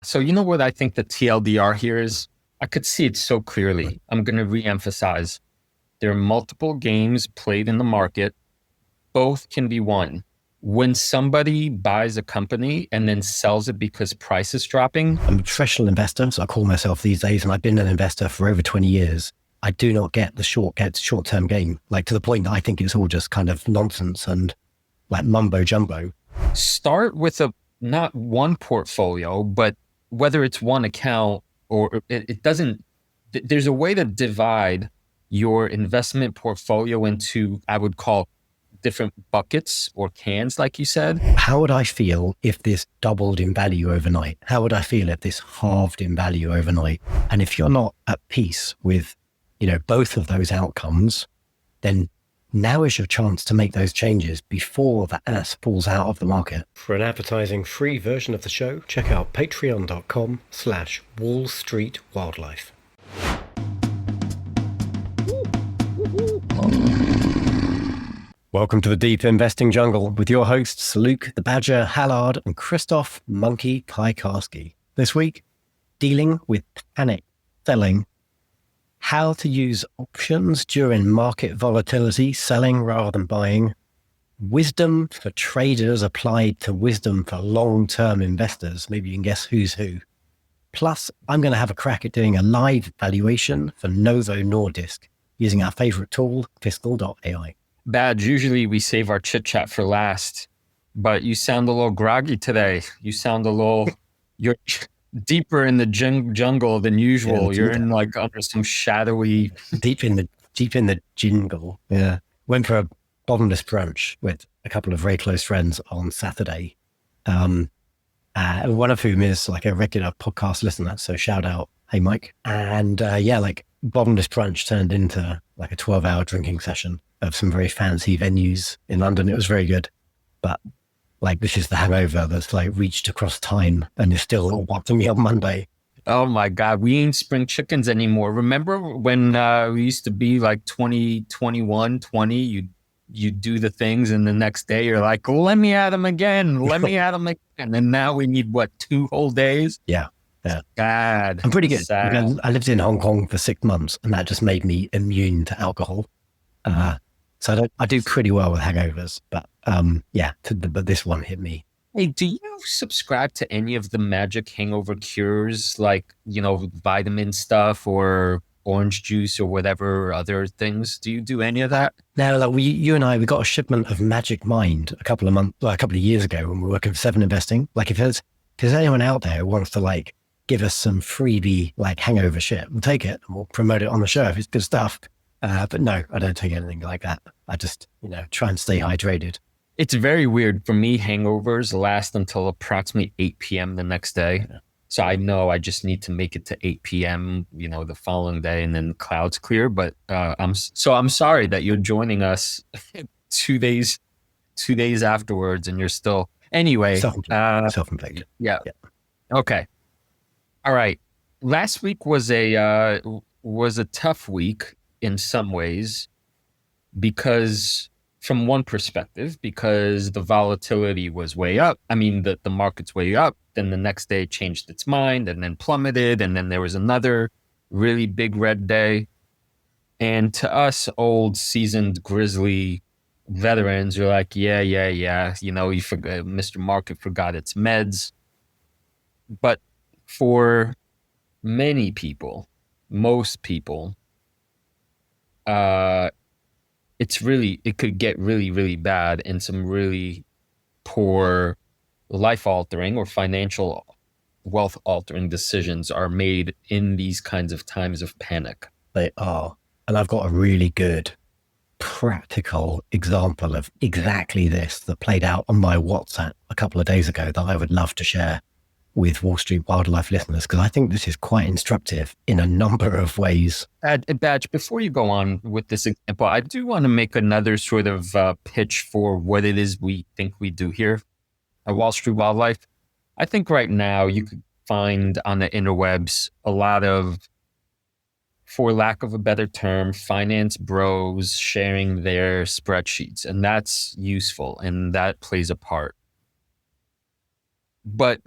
So you know what I think the TLDR here is? I could see it so clearly. I'm going to reemphasize. There are multiple games played in the market. Both can be won. When somebody buys a company and then sells it because price is dropping. I'm a professional investor, so I call myself these days, and I've been an investor for over 20 years. I do not get the short-term game, like to the point that I think it's all just kind of nonsense and like mumbo jumbo. Start with not one portfolio, but whether it's one account or it doesn't, there's a way to divide your investment portfolio into, I would call, different buckets or cans, like you said. How would I feel if this doubled in value overnight? How would I feel if this halved in value overnight? And if you're not at peace with, both of those outcomes, then now is your chance to make those changes before the ass falls out of the market. For an advertising-free version of the show, check out patreon.com/Wall Street Wildlife. Welcome to the Deep Investing Jungle with your hosts, Luke the Badger Hallard and Krzysztof Monkey Piekarski. This week, dealing with panic selling, how to use options during market volatility, selling rather than buying, wisdom for traders applied to wisdom for long-term investors. Maybe you can guess who's who. Plus, I'm going to have a crack at doing a live valuation for Novo Nordisk using our favorite tool, fiscal.ai. Badge, usually we save our chit chat for last, but you sound a little groggy today. You sound a little, you're deeper in the jungle than usual. You're in like under some shadowy. Deep in the jingle. Yeah. Went for a bottomless brunch with a couple of very close friends on Saturday. One of whom is like a regular podcast listener. So shout out, hey Mike. And bottomless brunch turned into like a 12-hour drinking session of some very fancy venues in London. It was very good, but like this is the hangover that's like reached across time and is still watching me on Monday. Oh my God, we ain't spring chickens anymore. Remember when we used to be like 20, 21, 20, you do the things and the next day you're like, let me at them again. Let me at them again. And now we need 2 whole days? Yeah. God. I'm pretty good. I lived in Hong Kong for 6 months and that just made me immune to alcohol. So I do pretty well with hangovers, but but this one hit me. Hey, do you subscribe to any of the magic hangover cures, like, vitamin stuff or orange juice or whatever other things? Do you do any of that? No, like you and I, we got a shipment of Magic Mind a couple of years ago when we were working for Seven Investing. Like if there's anyone out there who wants to like give us some freebie like hangover shit, we'll take it and we'll promote it on the show if it's good stuff. But no, I don't take anything like that. I just, try and stay hydrated. It's very weird. For me, hangovers last until approximately 8 p.m. the next day. Yeah. So I know I just need to make it to 8 p.m., the following day and then the clouds clear. But I'm sorry that you're joining us 2 days afterwards and you're still, anyway. Self-inflicted. Yeah. Okay. All right. Last week was a tough week in some ways, because from one perspective, because the volatility was way up. I mean, the market's way up. Then the next day it changed its mind and then plummeted. And then there was another really big red day. And to us old seasoned grizzly veterans, you're like, yeah. You forgot, Mr. Market forgot its meds. But for many people, most people, it could get really, really bad, and some really poor life altering or financial wealth altering decisions are made in these kinds of times of panic. They are. And I've got a really good practical example of exactly this that played out on my WhatsApp a couple of days ago that I would love to share with Wall Street Wildlife listeners, because I think this is quite instructive in a number of ways. Badge, before you go on with this example, I do want to make another sort of pitch for what it is we think we do here at Wall Street Wildlife. I think right now you could find on the interwebs a lot of, for lack of a better term, finance bros sharing their spreadsheets, and that's useful and that plays a part. But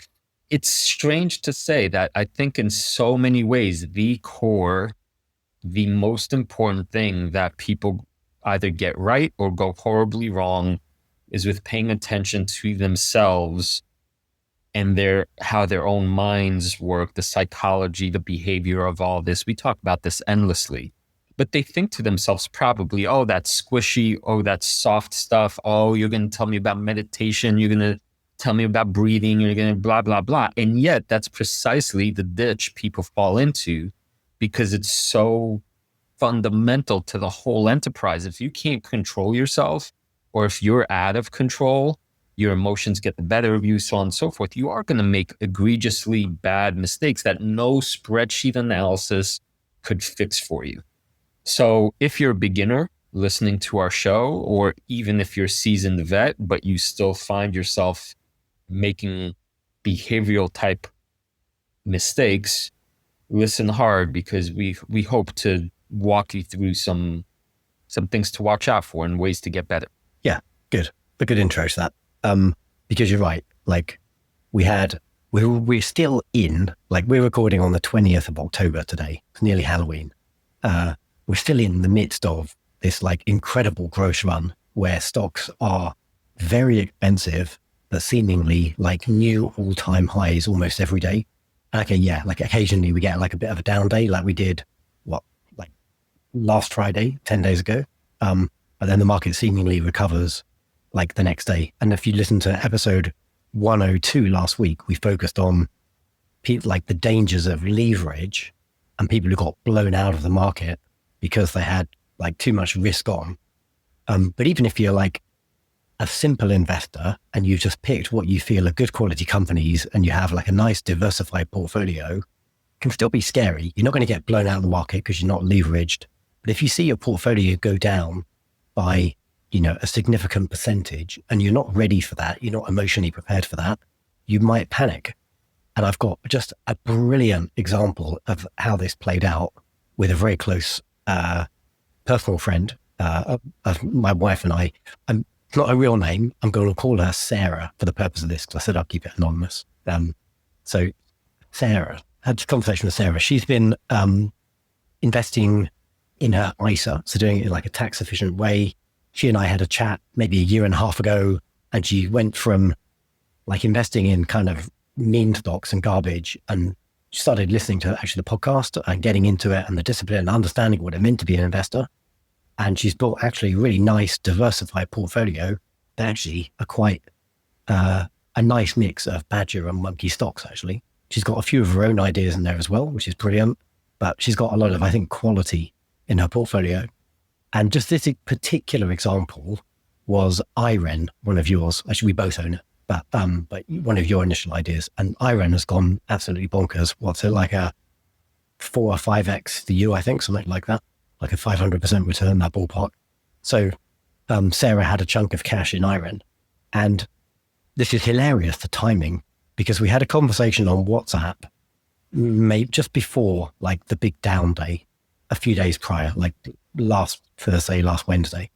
it's strange to say that I think in so many ways, the most important thing that people either get right or go horribly wrong is with paying attention to themselves and how their own minds work, the psychology, the behavior of all this. We talk about this endlessly. But they think to themselves probably, oh, that's squishy. Oh, that's soft stuff. Oh, you're going to tell me about meditation. You're going to tell me about breathing. You're going to blah, blah, blah. And yet that's precisely the ditch people fall into because it's so fundamental to the whole enterprise. If you can't control yourself, or if you're out of control, your emotions get the better of you, so on and so forth, you are going to make egregiously bad mistakes that no spreadsheet analysis could fix for you. So if you're a beginner listening to our show, or even if you're a seasoned vet, but you still find yourself making behavioral type mistakes, listen hard, because we hope to walk you through some things to watch out for and ways to get better. Yeah, good. A good intro to that. Because you're right. Like we're still in, like we're recording on the 20th of October today. It's nearly Halloween. We're still in the midst of this like incredible growth run where stocks are very expensive, but seemingly like new all-time highs almost every day. Okay, yeah, like occasionally we get like a bit of a down day, like we did, like last Friday, 10 days ago. But then the market seemingly recovers like the next day. And if you listen to episode 102 last week, we focused on like the dangers of leverage and people who got blown out of the market because they had like too much risk on. But even if you're like a simple investor and you've just picked what you feel are good quality companies and you have like a nice diversified portfolio, it can still be scary. You're not going to get blown out of the market because you're not leveraged. But if you see your portfolio go down by, a significant percentage and you're not ready for that, you're not emotionally prepared for that, you might panic. And I've got just a brilliant example of how this played out with a very close personal friend of my wife and I. It's not a real name. I'm going to call her Sarah for the purpose of this because I said I'll keep it anonymous. So Sarah, had a conversation with Sarah. She's been investing in her ISA, so doing it in like a tax efficient way. She and I had a chat maybe a year and a half ago, and she went from like investing in kind of meme stocks and garbage, and she started listening to actually the podcast and getting into it and the discipline and understanding what it meant to be an investor. And she's built actually a really nice diversified portfolio that actually are quite a nice mix of badger and monkey stocks, actually. She's got a few of her own ideas in there as well, which is brilliant, but she's got a lot of, I think, quality in her portfolio. And just this particular example was IREN, one of yours. Actually, we both own it, but one of your initial ideas. And IREN has gone absolutely bonkers. What's it, like a 4 or 5x the U, I think, something like that, like a 500% return, that ballpark. So Sarah had a chunk of cash in IREN. And this is hilarious, the timing, because we had a conversation on WhatsApp maybe just before like the big down day, a few days prior, like last Thursday, last Wednesday.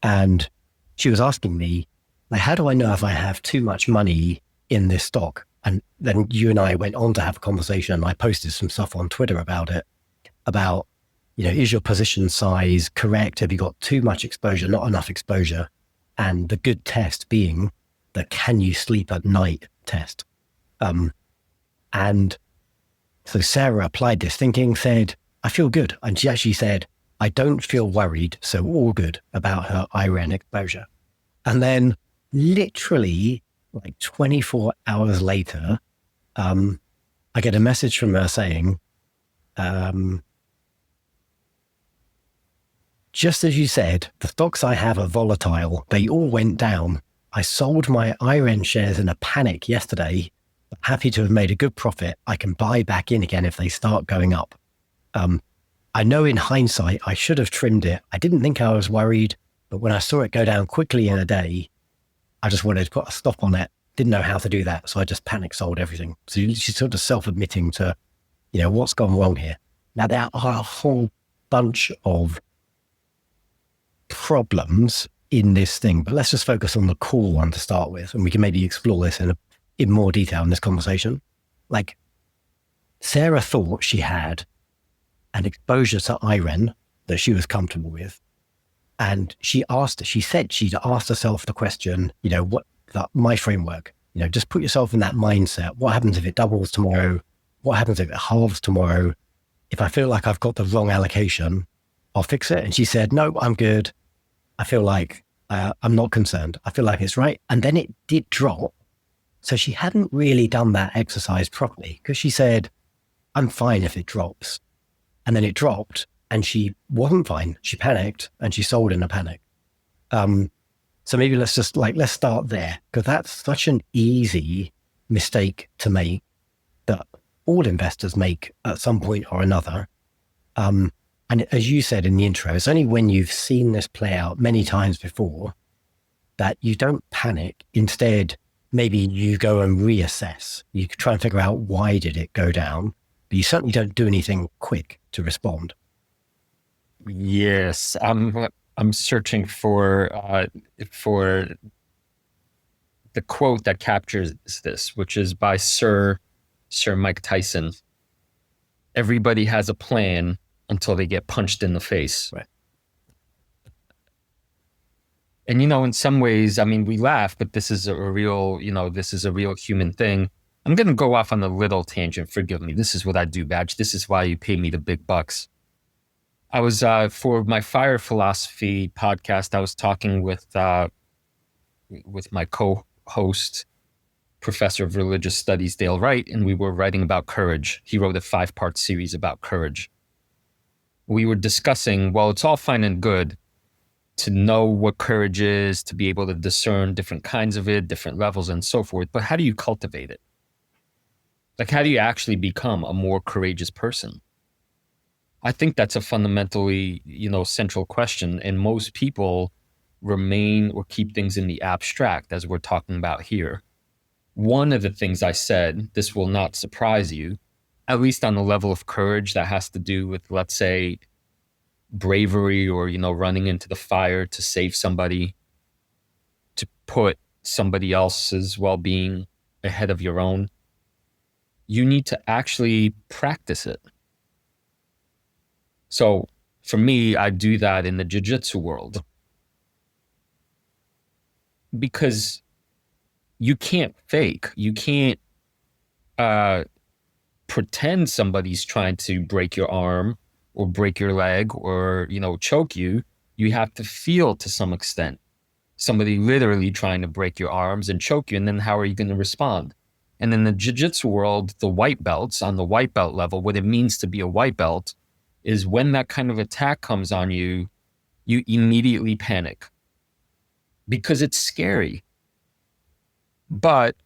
And she was asking me, like, how do I know if I have too much money in this stock? And then you and I went on to have a conversation, and I posted some stuff on Twitter about it, about, is your position size correct? Have you got too much exposure, not enough exposure? And the good test being the can you sleep at night test. And so Sarah applied this thinking, said, I feel good. And she actually said, I don't feel worried, so all good about her IREN exposure. And then literally like 24 hours later, I get a message from her saying, just as you said, the stocks I have are volatile. They all went down. I sold my IREN shares in a panic yesterday, but happy to have made a good profit. I can buy back in again if they start going up. I know in hindsight, I should have trimmed it. I didn't think I was worried, but when I saw it go down quickly in a day, I just wanted to put a stop on it. Didn't know how to do that. So I just panic sold everything. So she's sort of self-admitting to, what's gone wrong here. Now there are a whole bunch of problems in this thing, but let's just focus on the cool one to start with. And we can maybe explore this in more detail in this conversation. like Sarah thought she had an exposure to IREN that she was comfortable with. And she said she'd asked herself the question, my framework, just put yourself in that mindset. What happens if it doubles tomorrow? What happens if it halves tomorrow? If I feel like I've got the wrong allocation, I'll fix it. And she said, no, I'm good. I feel like I'm not concerned. I feel like it's right. And then it did drop. So she hadn't really done that exercise properly because she said, I'm fine if it drops. And then it dropped and she wasn't fine. She panicked and she sold in a panic. So maybe let's start there, because that's such an easy mistake to make that all investors make at some point or another. And as you said in the intro, it's only when you've seen this play out many times before that you don't panic. Instead, maybe you go and reassess. You try and figure out, why did it go down? But you certainly don't do anything quick to respond. Yes, I'm searching for the quote that captures this, which is by Sir Mike Tyson. Everybody has a plan until they get punched in the face. Right. And, in some ways, I mean, we laugh, but this is a real human thing. I'm going to go off on a little tangent. Forgive me. This is what I do, Badge. This is why you pay me the big bucks. I was, for my Fire Philosophy podcast, I was talking with my co-host, Professor of Religious Studies, Dale Wright, and we were writing about courage. He wrote a 5-part series about courage. We were discussing, well, it's all fine and good to know what courage is, to be able to discern different kinds of it, different levels and so forth, but how do you cultivate it? Like, how do you actually become a more courageous person? I think that's a fundamentally, central question. And most people remain or keep things in the abstract, as we're talking about here. One of the things I said, this will not surprise you, at least on the level of courage that has to do with, let's say, bravery or, running into the fire to save somebody, to put somebody else's well-being ahead of your own. You need to actually practice it. So for me, I do that in the jiu-jitsu world, because you can't fake. You can't pretend somebody's trying to break your arm or break your leg or, choke you. You have to feel, to some extent, somebody literally trying to break your arms and choke you. And then how are you going to respond? And in the jiu-jitsu world, the white belts, on the white belt level, what it means to be a white belt is when that kind of attack comes on you, you immediately panic because it's scary. But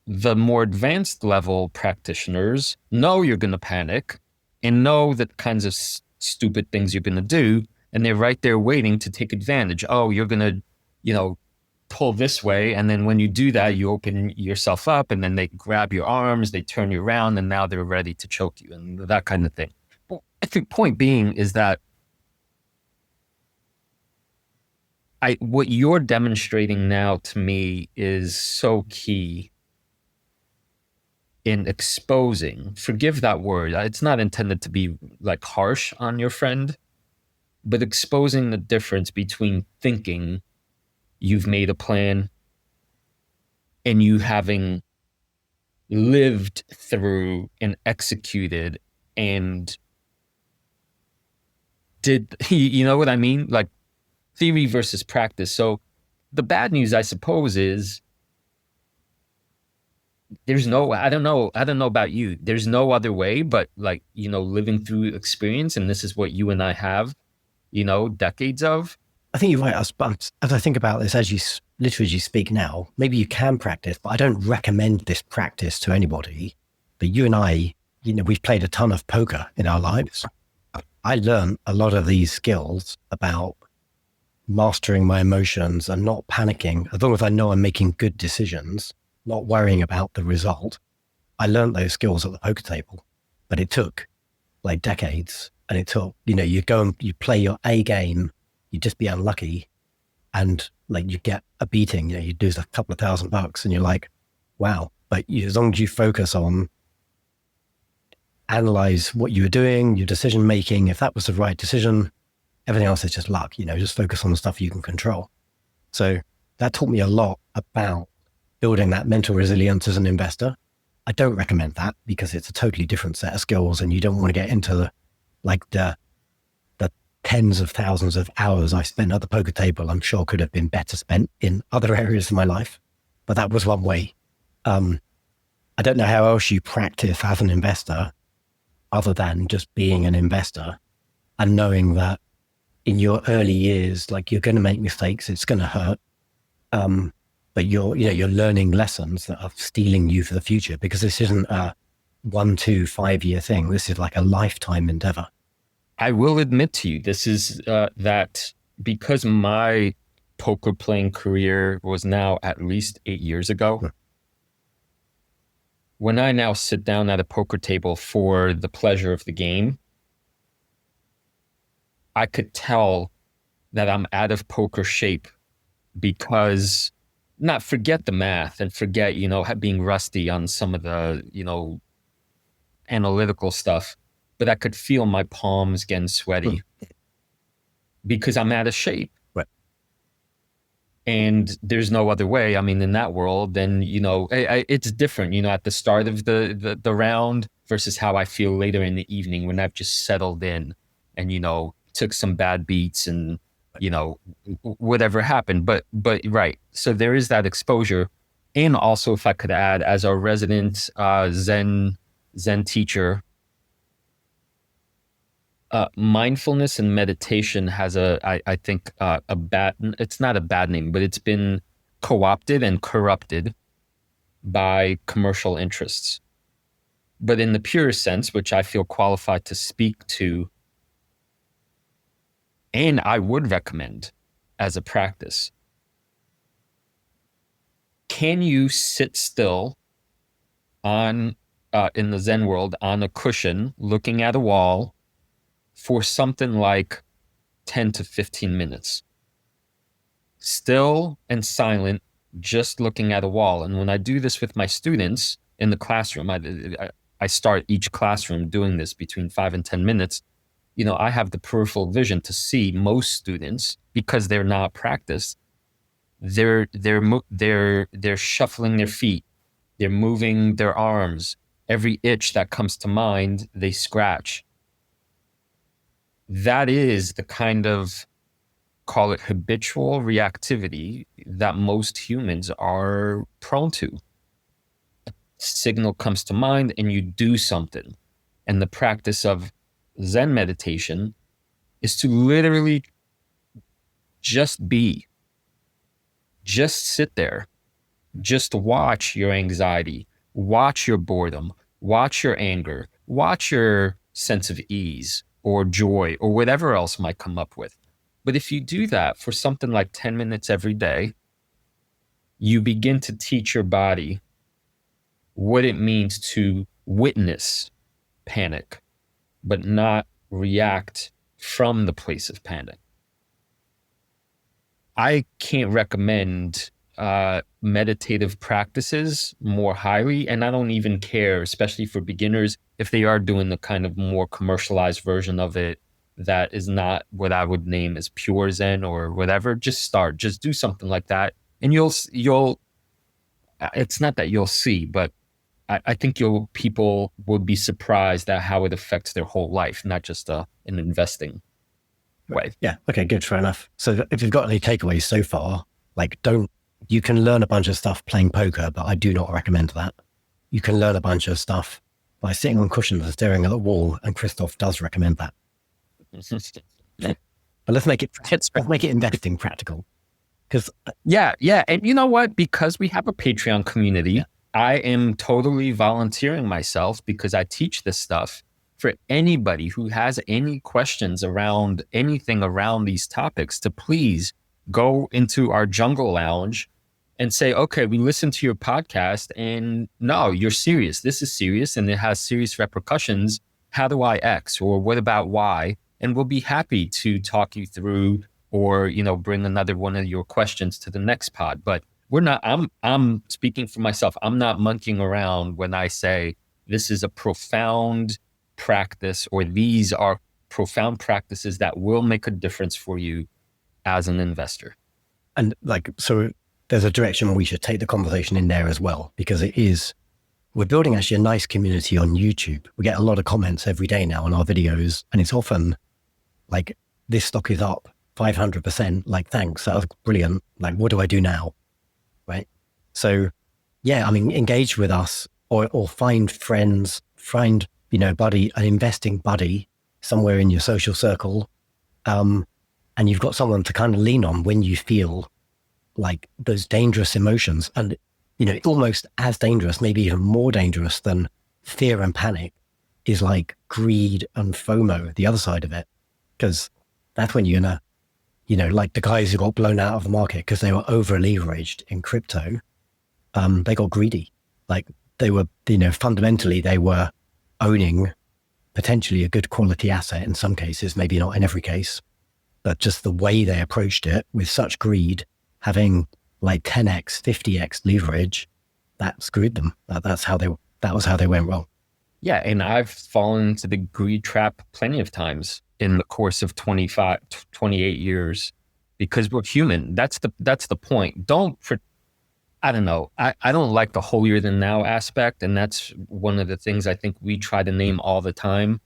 the more advanced level practitioners know you're going to panic and know the kinds of stupid things you're going to do. And they're right there waiting to take advantage. Oh, you're going to, pull this way. And then when you do that, you open yourself up and then they grab your arms, they turn you around, and now they're ready to choke you and that kind of thing. Well, I think point being is that what you're demonstrating now to me is so key in exposing, forgive that word, it's not intended to be like harsh on your friend, but exposing the difference between thinking you've made a plan and you having lived through and executed and did, you know what I mean? Like theory versus practice. So the bad news, I suppose, is there's no, I don't know about you. There's no other way but like, living through experience. And this is what you and I have, decades of. I think you're right. As I think about this, as you speak now, maybe you can practice, but I don't recommend this practice to anybody. But you and I, we've played a ton of poker in our lives. I learned a lot of these skills about mastering my emotions and not panicking. As long as I know I'm making good decisions, not worrying about the result. I learned those skills at the poker table, but it took like decades. And it took, you go and you play your A game, you just be unlucky and like you get a beating, you lose a couple of $1,000 and you're like, wow. But as long as you focus on analyze what you were doing, your decision making, if that was the right decision. Everything else is just luck, just focus on the stuff you can control. So that taught me a lot about building that mental resilience as an investor. I don't recommend that because it's a totally different set of skills, and you don't want to get into the tens of thousands of hours I spent at the poker table. I'm sure could have been better spent in other areas of my life, but that was one way. I don't know how else you practice as an investor other than just being an investor and knowing that in your early years, like, you're going to make mistakes, it's going to hurt. But you're learning lessons that are stealing you for the future, because this isn't a 1, 2, 5 year thing. This is like a lifetime endeavor. I will admit to you, this is that because my poker playing career was now at least 8 years ago. When I now sit down at a poker table for the pleasure of the game, I could tell that I'm out of poker shape because not forget the math and forget, being rusty on some of the, analytical stuff, but I could feel my palms getting sweaty because I'm out of shape. Right. And there's no other way. I mean, in that world, then, it's different, at the start of the round versus how I feel later in the evening when I've just settled in and, took some bad beats and, whatever happened. But right. So there is that exposure. And also, if I could add, as our resident Zen teacher, mindfulness and meditation has I think a bad, it's not a bad name, but it's been co-opted and corrupted by commercial interests. But in the purest sense, which I feel qualified to speak to, and I would recommend as a practice, can you sit still on in the Zen world on a cushion looking at a wall for something like 10 to 15 minutes, still and silent, just looking at a wall? And when I do this with my students in the classroom, I start each classroom doing this between 5 and 10 minutes. I have the peripheral vision to see most students, because they're not practiced. They're shuffling their feet, they're moving their arms. Every itch that comes to mind, they scratch. That is the kind of, call it habitual reactivity, that most humans are prone to. A signal comes to mind and you do something. And the practice of Zen meditation is to literally just be, just sit there, just watch your anxiety, watch your boredom, watch your anger, watch your sense of ease or joy or whatever else might come up with. But if you do that for something like 10 minutes every day, you begin to teach your body what it means to witness panic, but not react from the place of panic. I can't recommend meditative practices more highly, and I don't even care, especially for beginners, if they are doing the kind of more commercialized version of it that is not what I would name as pure Zen or whatever. Just start, just do something like that, and you'll. It's not that you'll see, but I think people would be surprised at how it affects their whole life, not just an investing way. Yeah. Okay, good. Fair enough. So if you've got any takeaways so far, you can learn a bunch of stuff playing poker, but I do not recommend that. You can learn a bunch of stuff by sitting on cushions and staring at the wall, and Krzysztof does recommend that. But let's make it investing practical. Because yeah. And you know what? Because we have a Patreon community, I am totally volunteering myself, because I teach this stuff, for anybody who has any questions around anything around these topics to please go into our jungle lounge and say, okay, we listened to your podcast and no, you're serious. This is serious and it has serious repercussions. How do I X, or what about Y? And we'll be happy to talk you through, or, bring another one of your questions to the next pod. But I'm speaking for myself. I'm not monkeying around when I say this is a profound practice, or these are profound practices that will make a difference for you as an investor. And like, so there's a direction we should take the conversation in there as well, because we're building actually a nice community on YouTube. We get a lot of comments every day now on our videos, and it's often like, this stock is up 500%. Like, thanks, that was brilliant. Like, what do I do now? Right. So yeah, I mean, engage with us or find friends, find, buddy, an investing buddy somewhere in your social circle. And you've got someone to kind of lean on when you feel like those dangerous emotions. And, almost as dangerous, maybe even more dangerous than fear and panic is like greed and FOMO, the other side of it. Because that's when you're gonna, like the guys who got blown out of the market because they were over leveraged in crypto, they got greedy. Like they were, fundamentally they were owning potentially a good quality asset in some cases, maybe not in every case, but just the way they approached it with such greed, having like 10x, 50x leverage, that screwed them. That was how they went wrong. Yeah. And I've fallen into the greed trap plenty of times in the course of 28 years, because we're human. That's the point. I don't know. I don't like the holier than thou aspect. And that's one of the things I think we try to name all the time.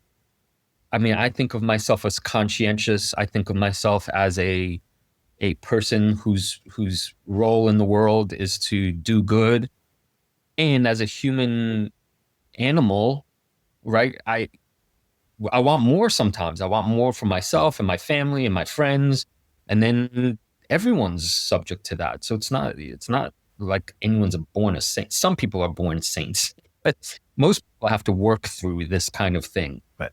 I mean, I think of myself as conscientious. I think of myself as a person whose role in the world is to do good. And as a human animal, right? I want more sometimes. I want more for myself and my family and my friends. And then everyone's subject to that. So it's not like anyone's born a saint. Some people are born saints, but most people have to work through this kind of thing. Right.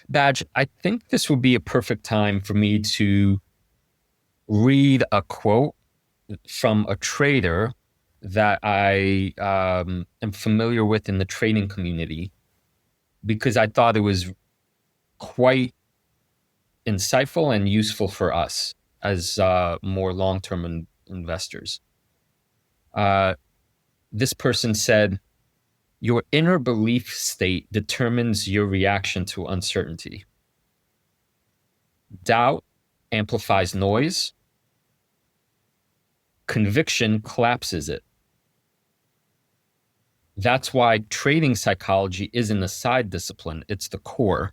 Badge, I think this would be a perfect time for me to read a quote from a trader that I am familiar with in the trading community, because I thought it was quite insightful and useful for us as more long-term investors. This person said, "Your inner belief state determines your reaction to uncertainty. Doubt amplifies noise. Conviction collapses it. That's why trading psychology isn't a side discipline, it's the core.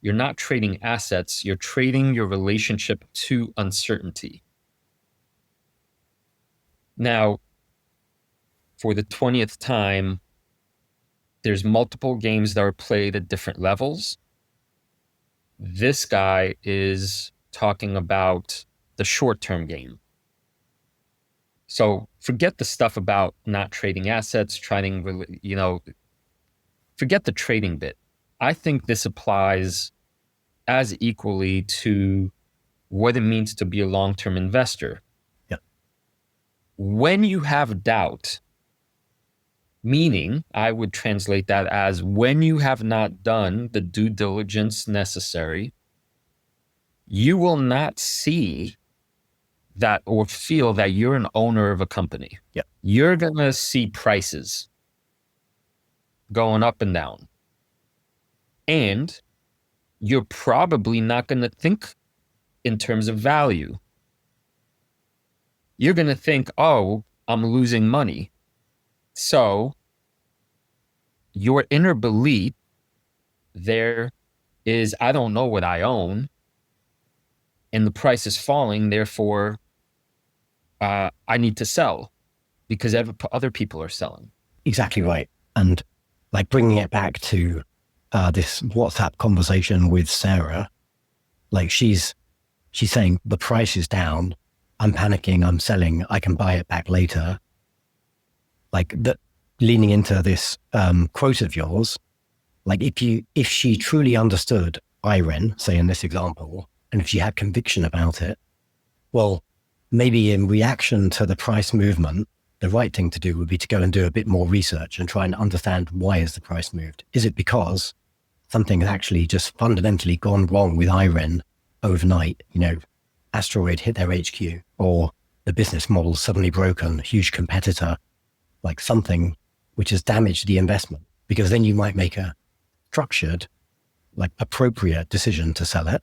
You're not trading assets, you're trading your relationship to uncertainty." Now, for the 20th time, there's multiple games that are played at different levels. This guy is talking about the short-term game. So forget the stuff about not trading assets, forget the trading bit. I think this applies as equally to what it means to be a long-term investor. Yeah. When you have doubt, meaning I would translate that as when you have not done the due diligence necessary, you will not see that or feel that you're an owner of a company. Yeah. You're going to see prices going up and down. And you're probably not going to think in terms of value. You're going to think, oh, I'm losing money. So your inner belief there is, I don't know what I own, and the price is falling, therefore I need to sell because other people are selling. Exactly right. And like bringing it back to this WhatsApp conversation with Sarah, like she's saying the price is down, I'm panicking, I'm selling, I can buy it back later. Like that, leaning into this quote of yours, like if she truly understood IREN, say in this example, and if she had conviction about it, well, maybe in reaction to the price movement, the right thing to do would be to go and do a bit more research and try and understand why has the price moved. Is it because something has actually just fundamentally gone wrong with IREN overnight? Asteroid hit their HQ, or the business model suddenly broken, huge competitor, like something which has damaged the investment. Because then you might make a structured, like appropriate decision to sell it?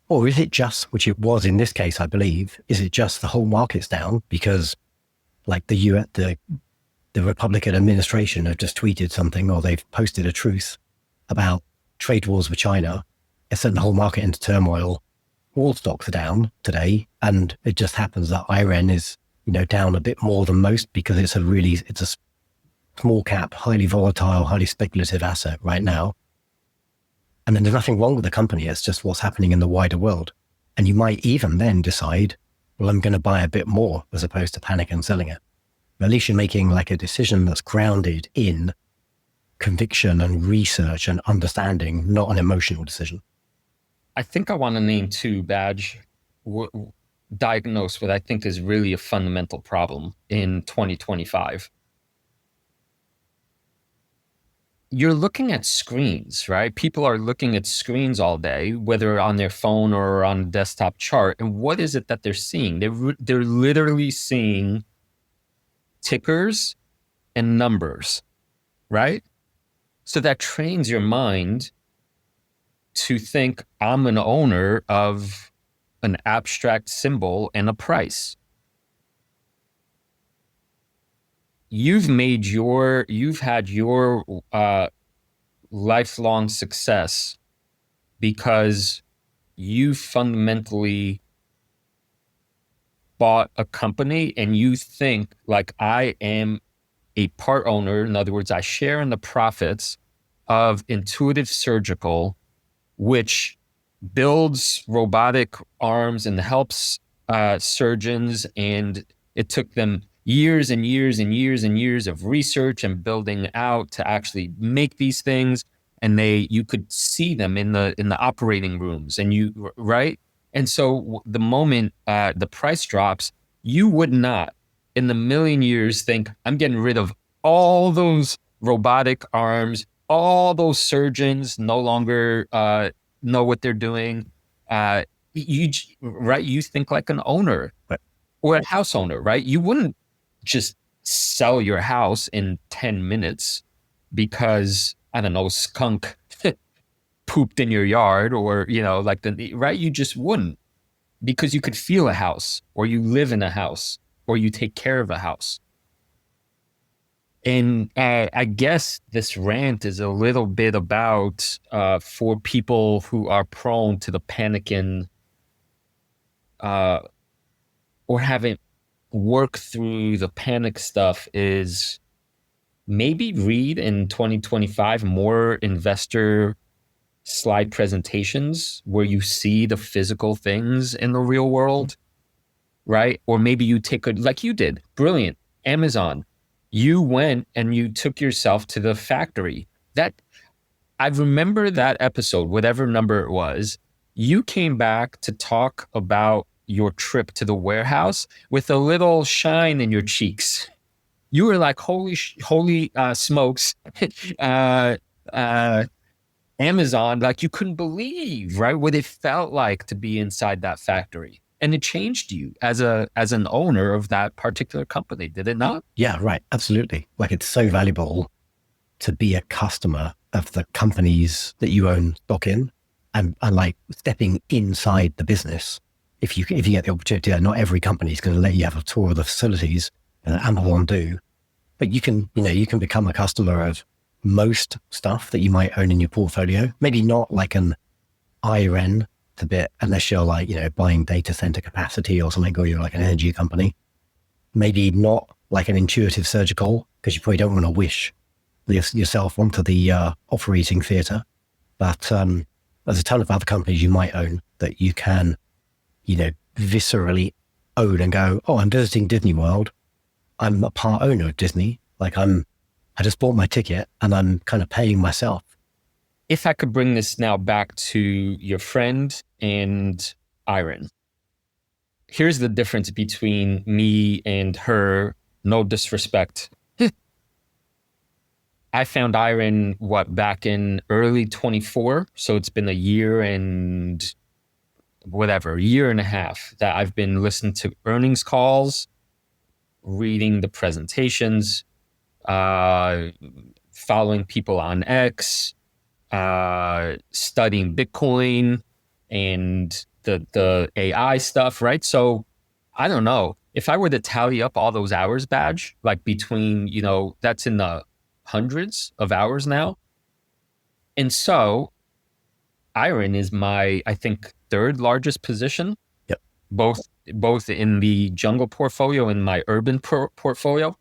Or is it just, which it was in this case, I believe, is it just the whole market's down because like the Republican administration have just tweeted something or they've posted a truth about trade wars with China. It's sent the whole market into turmoil. All stocks are down today. And it just happens that IREN is, down a bit more than most because it's a small cap, highly volatile, highly speculative asset right now. And then there's nothing wrong with the company. It's just what's happening in the wider world. And you might even then decide, well, I'm going to buy a bit more as opposed to panic and selling it. At least you're making like a decision that's grounded in conviction and research and understanding, not an emotional decision. I think I want to name two badge diagnose what I think is really a fundamental problem in 2025. You're looking at screens, right? People are looking at screens all day, whether on their phone or on a desktop chart. And what is it that they're seeing? They're literally seeing tickers and numbers, right? So that trains your mind to think I'm an owner of an abstract symbol and a price. You've had your lifelong success because you fundamentally bought a company and you think like I am a part owner. In other words, I share in the profits of Intuitive Surgical, which builds robotic arms and helps surgeons. And it took them years and years and years and years of research and building out to actually make these things. And you could see them in the operating rooms right? And so the moment the price drops, you would not in the million years think I'm getting rid of all those robotic arms, all those surgeons no longer know what they're doing. You think like an owner or a house owner, right? You wouldn't just sell your house in 10 minutes because, I don't know, skunk pooped in your yard or, right? You just wouldn't, because you could feel a house or you live in a house or you take care of a house. And I guess this rant is a little bit about for people who are prone to the panicking or haven't worked through the panic stuff, is maybe read in 2025 more investor slide presentations where you see the physical things in the real world, right? Or maybe you take like you did, brilliant, Amazon. You went and you took yourself to the factory. That I remember that episode, whatever number it was, you came back to talk about your trip to the warehouse with a little shine in your cheeks. You were like, holy smokes, Amazon, like you couldn't believe, right, what it felt like to be inside that factory. And it changed you as an owner of that particular company, did it not? Yeah, right. Absolutely. Like it's so valuable to be a customer of the companies that you own stock in and like stepping inside the business. If you get the opportunity, not every company is going to let you have a tour of the facilities, and Amazon do, but you can become a customer of most stuff that you might own in your portfolio. Maybe not like an IREN to bit, unless you're like, buying data center capacity or something, or you're like an energy company. Maybe not like an Intuitive Surgical, because you probably don't want to wish yourself onto the operating theater. But there's a ton of other companies you might own that you can, viscerally own and go, oh, I'm visiting Disney World. I'm a part owner of Disney. Like I just bought my ticket and I'm kind of paying myself. If I could bring this now back to your friend and IREN. Here's the difference between me and her. No disrespect. I found IREN, back in early 24. So it's been a year and a year and a half that I've been listening to earnings calls, reading the presentations, following people on X, studying Bitcoin and the AI stuff, right? So I don't know. If I were to tally up all those hours, badge, like between, that's in the hundreds of hours now. And so IREN is my, I think, third largest position, Yep. both in the jungle portfolio and my urban portfolio.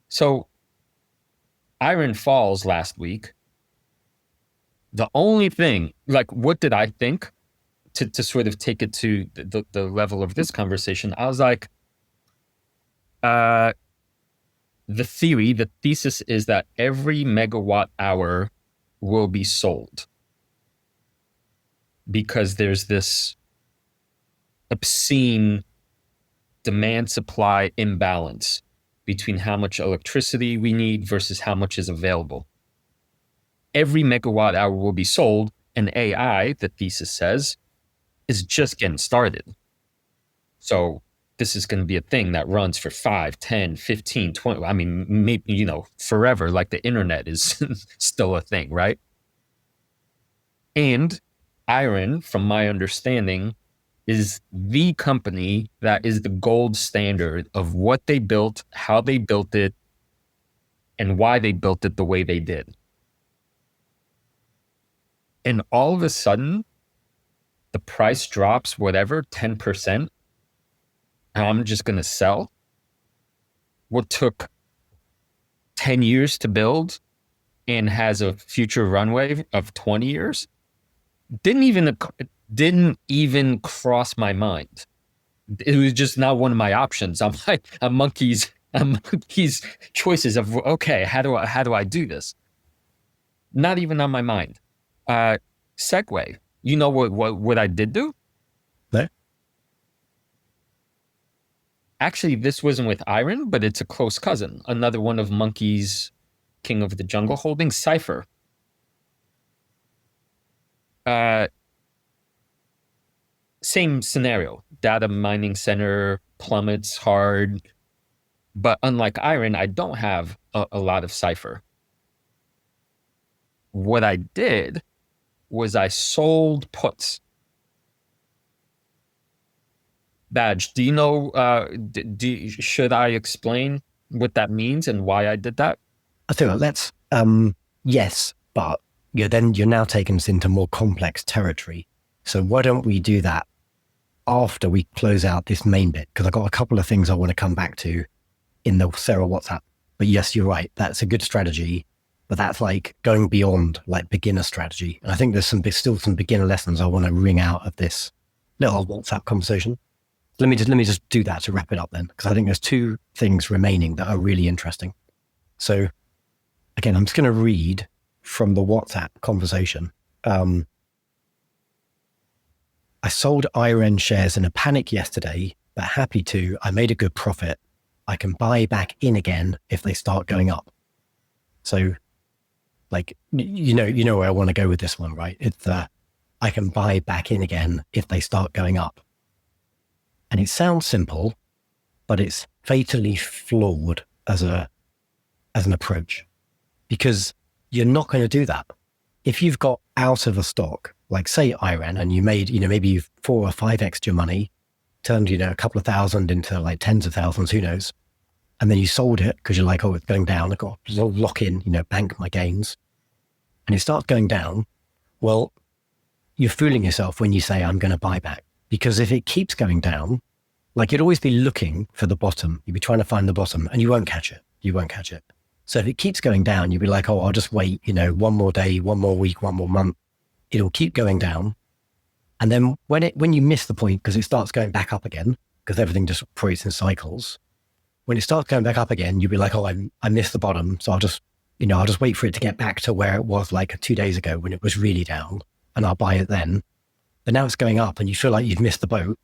So IREN falls last week. The only thing, like, what did I think to sort of take it to the level of this conversation? I was like, the thesis is that every megawatt hour will be sold because there's this obscene demand supply imbalance between how much electricity we need versus how much is available. Every megawatt hour will be sold, and AI, the thesis says, is just getting started. So this is going to be a thing that runs for 5, 10, 15, 20. I mean, maybe, forever, like the internet is still a thing, right? And IREN, from my understanding, is the company that is the gold standard of what they built, how they built it, and why they built it the way they did. And all of a sudden, the price drops, whatever, 10%, and I'm just going to sell what took 10 years to build and has a future runway of 20 years. Didn't even cross my mind. It was just not one of my options. I'm like a monkey's choices of, okay, how do I do this? Not even on my mind. Segue. You know what I did do? No. Actually, this wasn't with IREN, but it's a close cousin. Another one of Monkey's King of the Jungle holdings, Cypher. Same scenario. Data mining center plummets hard. But unlike IREN, I don't have a lot of Cypher. What I did was I sold puts. Badge, do you know, should I explain what that means and why I did that? I think let's, yes, but then you're now taking us into more complex territory. So why don't we do that after we close out this main bit? Because I've got a couple of things I want to come back to in the Sarah WhatsApp. But yes, you're right. That's a good strategy, but that's like going beyond like beginner strategy. And I think there's still some beginner lessons I want to wring out of this little WhatsApp conversation. Let me just do that to wrap it up then, because I think there's two things remaining that are really interesting. So again, I'm just going to read from the WhatsApp conversation. I sold IREN shares in a panic yesterday, but happy to. I made a good profit. I can buy back in again if they start going up. So like, you know where I want to go with this one, right? It's I can buy back in again if they start going up. And it sounds simple, but it's fatally flawed as an approach, because you're not going to do that. If you've got out of a stock, like say IREN, and you made, maybe you've 4 or 5x your money, turned, a couple of thousand into like tens of thousands, who knows? And then you sold it because you're like, oh, it's going down. I've got to lock in, bank my gains. And it starts going down. Well, you're fooling yourself when you say, I'm going to buy back. Because if it keeps going down, like you'd always be looking for the bottom. You'd be trying to find the bottom and you won't catch it. You won't catch it. So if it keeps going down, you'd be like, oh, I'll just wait, one more day, one more week, one more month. It'll keep going down. And then when you miss the point, because it starts going back up again, because everything just operates in cycles. When it starts going back up again, you'll be like, oh, I missed the bottom. So I'll just wait for it to get back to where it was like 2 days ago when it was really down, and I'll buy it then. But now it's going up and you feel like you've missed the boat.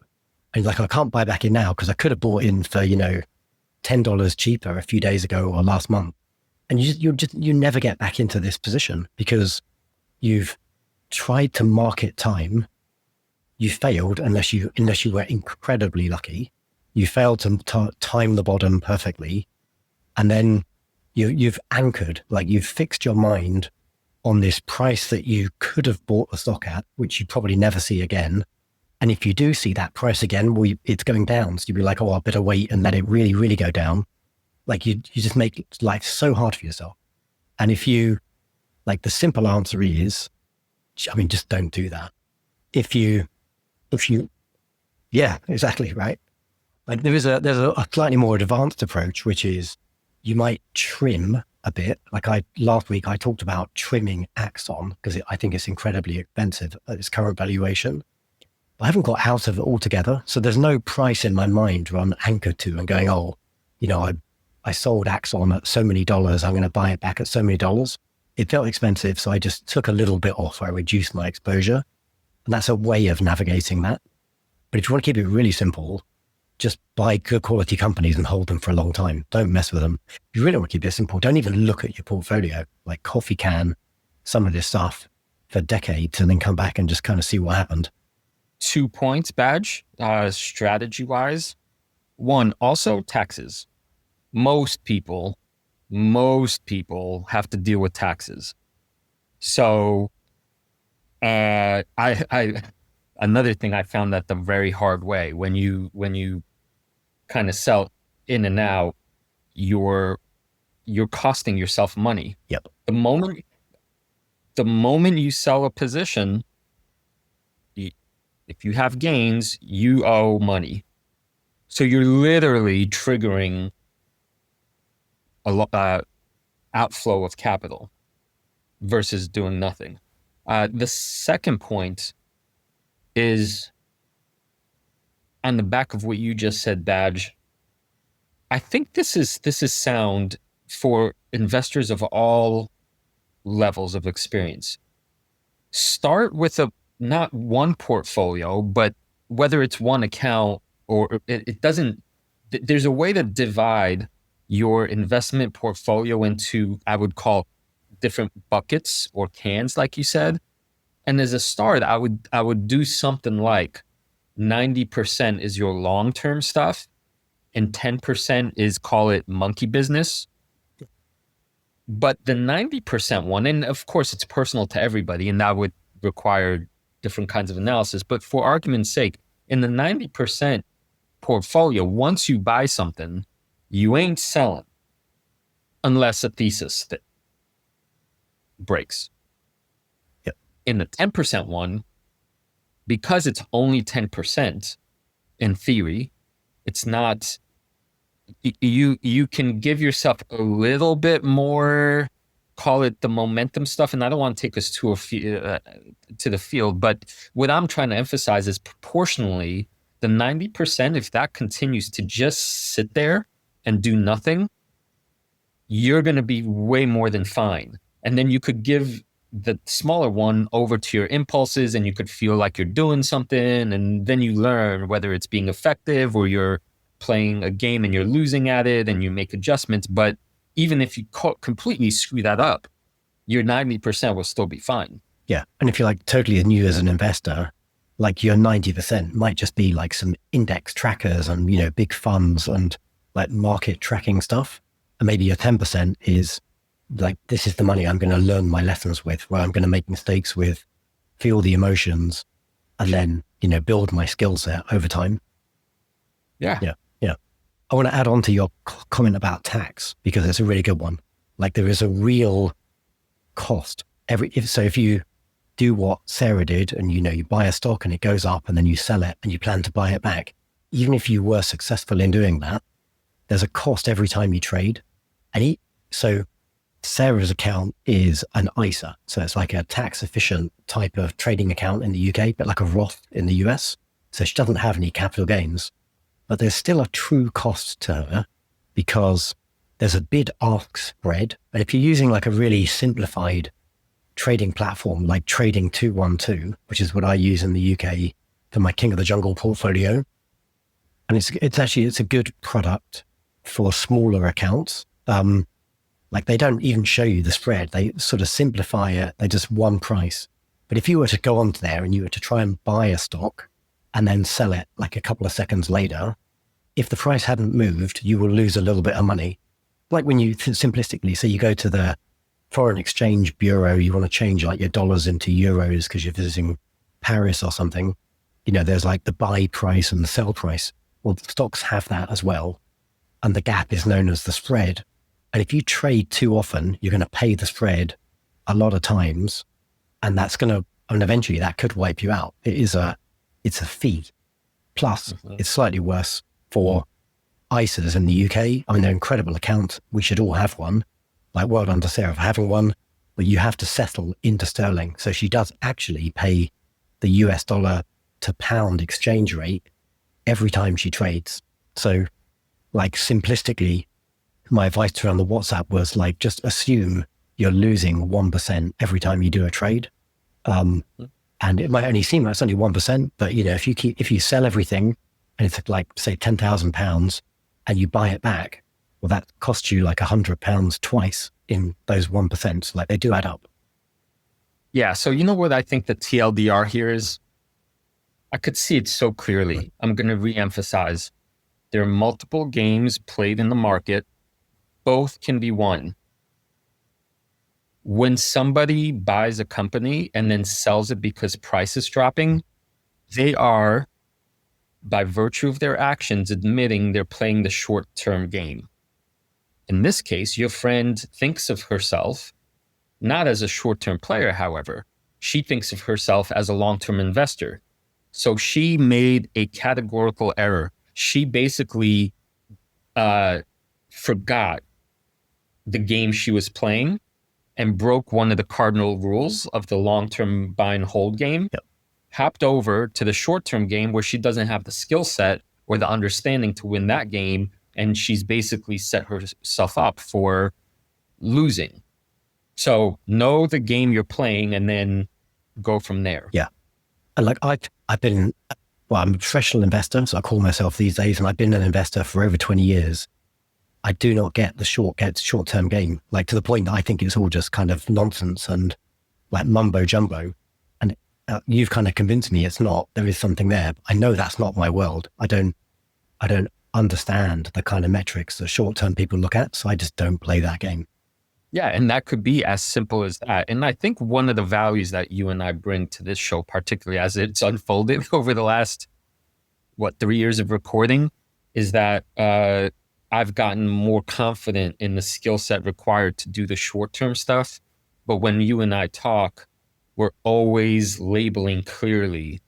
And you're like, I can't buy back in now because I could have bought in for, $10 cheaper a few days ago or last month. And you never get back into this position because you've tried to market time. You failed unless you were incredibly lucky. You failed to time the bottom perfectly. And then, you've anchored, like you've fixed your mind on this price that you could have bought the stock at, which you probably never see again. And if you do see that price again, well, it's going down. So you'd be like, oh, I better wait and let it really, really go down. Like you just make life so hard for yourself. And if you, like the simple answer is, I mean, just don't do that. If you, yeah, exactly. Right. Like there's a slightly more advanced approach, which is you might trim a bit. Like last week, I talked about trimming Axon because I think it's incredibly expensive at its current valuation. I haven't got out of it altogether. So there's no price in my mind where I'm anchored to and going, oh, I sold Axon at so many dollars. I'm going to buy it back at so many dollars. It felt expensive. So I just took a little bit off. I reduced my exposure. And that's a way of navigating that. But if you want to keep it really simple, just buy good quality companies and hold them for a long time. Don't mess with them. If you really want to keep it simple, don't even look at your portfolio, like coffee can, some of this stuff for decades and then come back and just kind of see what happened. 2 points, Badge, strategy wise. One, also taxes. Most people have to deal with taxes. So I another thing I found that the very hard way, when you kind of sell in and out, you're costing yourself money. Yep. The moment you sell a position, if you have gains, you owe money. So you're literally triggering a outflow of capital versus doing nothing. The second point is on the back of what you just said, Badge. I think this is sound for investors of all levels of experience. Start with not one portfolio, but whether it's one account or it doesn't, there's a way to divide your investment portfolio into, I would call, different buckets or cans, like you said. And as a start, I would do something like 90% is your long-term stuff and 10% is, call it, monkey business. But the 90% one, and of course it's personal to everybody, and that would require different kinds of analysis. But for argument's sake, in the 90% portfolio, once you buy something, you ain't selling unless a thesis that breaks. Yep. In the 10% one, because it's only 10%, in theory, it's not, you can give yourself a little bit more, call it the momentum stuff. And I don't want to take us to the field, but what I'm trying to emphasize is proportionally, the 90%, if that continues to just sit there and do nothing, you're going to be way more than fine. And then you could give the smaller one over to your impulses and you could feel like you're doing something. And then you learn whether it's being effective or you're playing a game and you're losing at it and you make adjustments. But even if you completely screw that up, your 90% will still be fine. Yeah. And if you're like totally new as an investor, like your 90% might just be like some index trackers and, big funds and like market tracking stuff. And maybe your 10% is like, this is the money I'm going to learn my lessons with, where I'm going to make mistakes with, feel the emotions, and then, build my skill set over time. Yeah. Yeah. Yeah. I want to add on to your comment about tax because it's a really good one. Like there is a real cost. If you do what Sarah did and, you buy a stock and it goes up and then you sell it and you plan to buy it back, even if you were successful in doing that, there's a cost every time you trade. So Sarah's account is an ISA. So it's like a tax efficient type of trading account in the UK, but like a Roth in the US. So she doesn't have any capital gains, but there's still a true cost to her because there's a bid-ask spread. And if you're using like a really simplified trading platform like Trading 212, which is what I use in the UK for my King of the Jungle portfolio, and it's a good product for smaller accounts. Like they don't even show you the spread. They sort of simplify it. They're just one price. But if you were to go onto there and you were to try and buy a stock and then sell it like a couple of seconds later, if the price hadn't moved, you will lose a little bit of money. like when you simplistically, so you go to the foreign exchange bureau, you want to change like your dollars into euros because you're visiting Paris or something. There's like the buy price and the sell price. Well, stocks have that as well. And the gap is known as the spread. And if you trade too often, you're going to pay the spread a lot of times. And and eventually that could wipe you out. It's a fee. Plus, it's slightly worse for ISAs in the UK. I mean, they're incredible accounts. We should all have one. Like, well done to Sarah for having one, but you have to settle into sterling. So she does actually pay the US dollar to pound exchange rate every time she trades. So like simplistically, my advice to her on the WhatsApp was like, just assume you're losing 1% every time you do a trade. And it might only seem like it's only 1%, but if you sell everything and it's like, say, £10,000 and you buy it back, well, that costs you like £100 twice in those 1%. So like they do add up. Yeah. So you know what I think the TLDR here is? I could see it so clearly. I'm going to reemphasize. There are multiple games played in the market. Both can be won. When somebody buys a company and then sells it because price is dropping, they are, by virtue of their actions, admitting they're playing the short-term game. In this case, your friend thinks of herself not as a short-term player, however. She thinks of herself as a long-term investor. So she made a categorical error. She basically forgot the game she was playing and broke one of the cardinal rules of the long-term buy and hold game, hopped over to the short-term game where she doesn't have the skill set or the understanding to win that game, and she's basically set herself up for losing. So know the game you're playing and then go from there. Yeah. And like I'm a professional investor, so I call myself these days, and I've been an investor for over 20 years. I do not get the short-term game, like to the point that I think it's all just kind of nonsense and like mumbo jumbo. And you've kind of convinced me it's not. There is something there. I know that's not my world. I don't understand the kind of metrics that short-term people look at, so I just don't play that game. Yeah, and that could be as simple as that. And I think one of the values that you and I bring to this show, particularly as it's unfolded over the last, 3 years of recording, is that I've gotten more confident in the skill set required to do the short-term stuff. But when you and I talk, we're always labeling clearly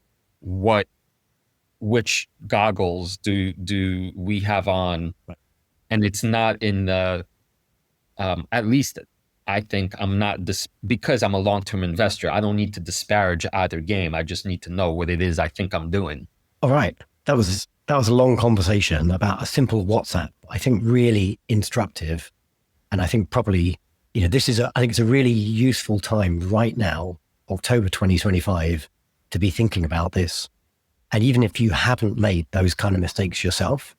which goggles do we have on. And it's not in the, at least I think I'm not, because I'm a long-term investor, I don't need to disparage either game. I just need to know what it is I think I'm doing. All right. That was a long conversation about a simple WhatsApp. I think really instructive. And I think probably, I think it's a really useful time right now, October 2025, to be thinking about this. And even if you haven't made those kind of mistakes yourself,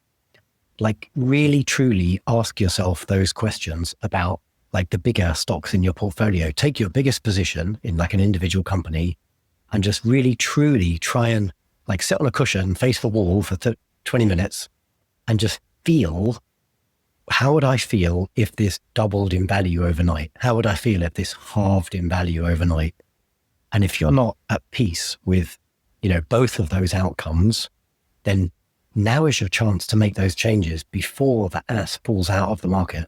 like really truly ask yourself those questions about like the bigger stocks in your portfolio. Take your biggest position in like an individual company and just really truly try and like sit on a cushion, face the wall for 20 minutes and just feel, how would I feel if this doubled in value overnight? How would I feel if this halved in value overnight? And if you're not at peace with, both of those outcomes, then now is your chance to make those changes before the ass falls out of the market.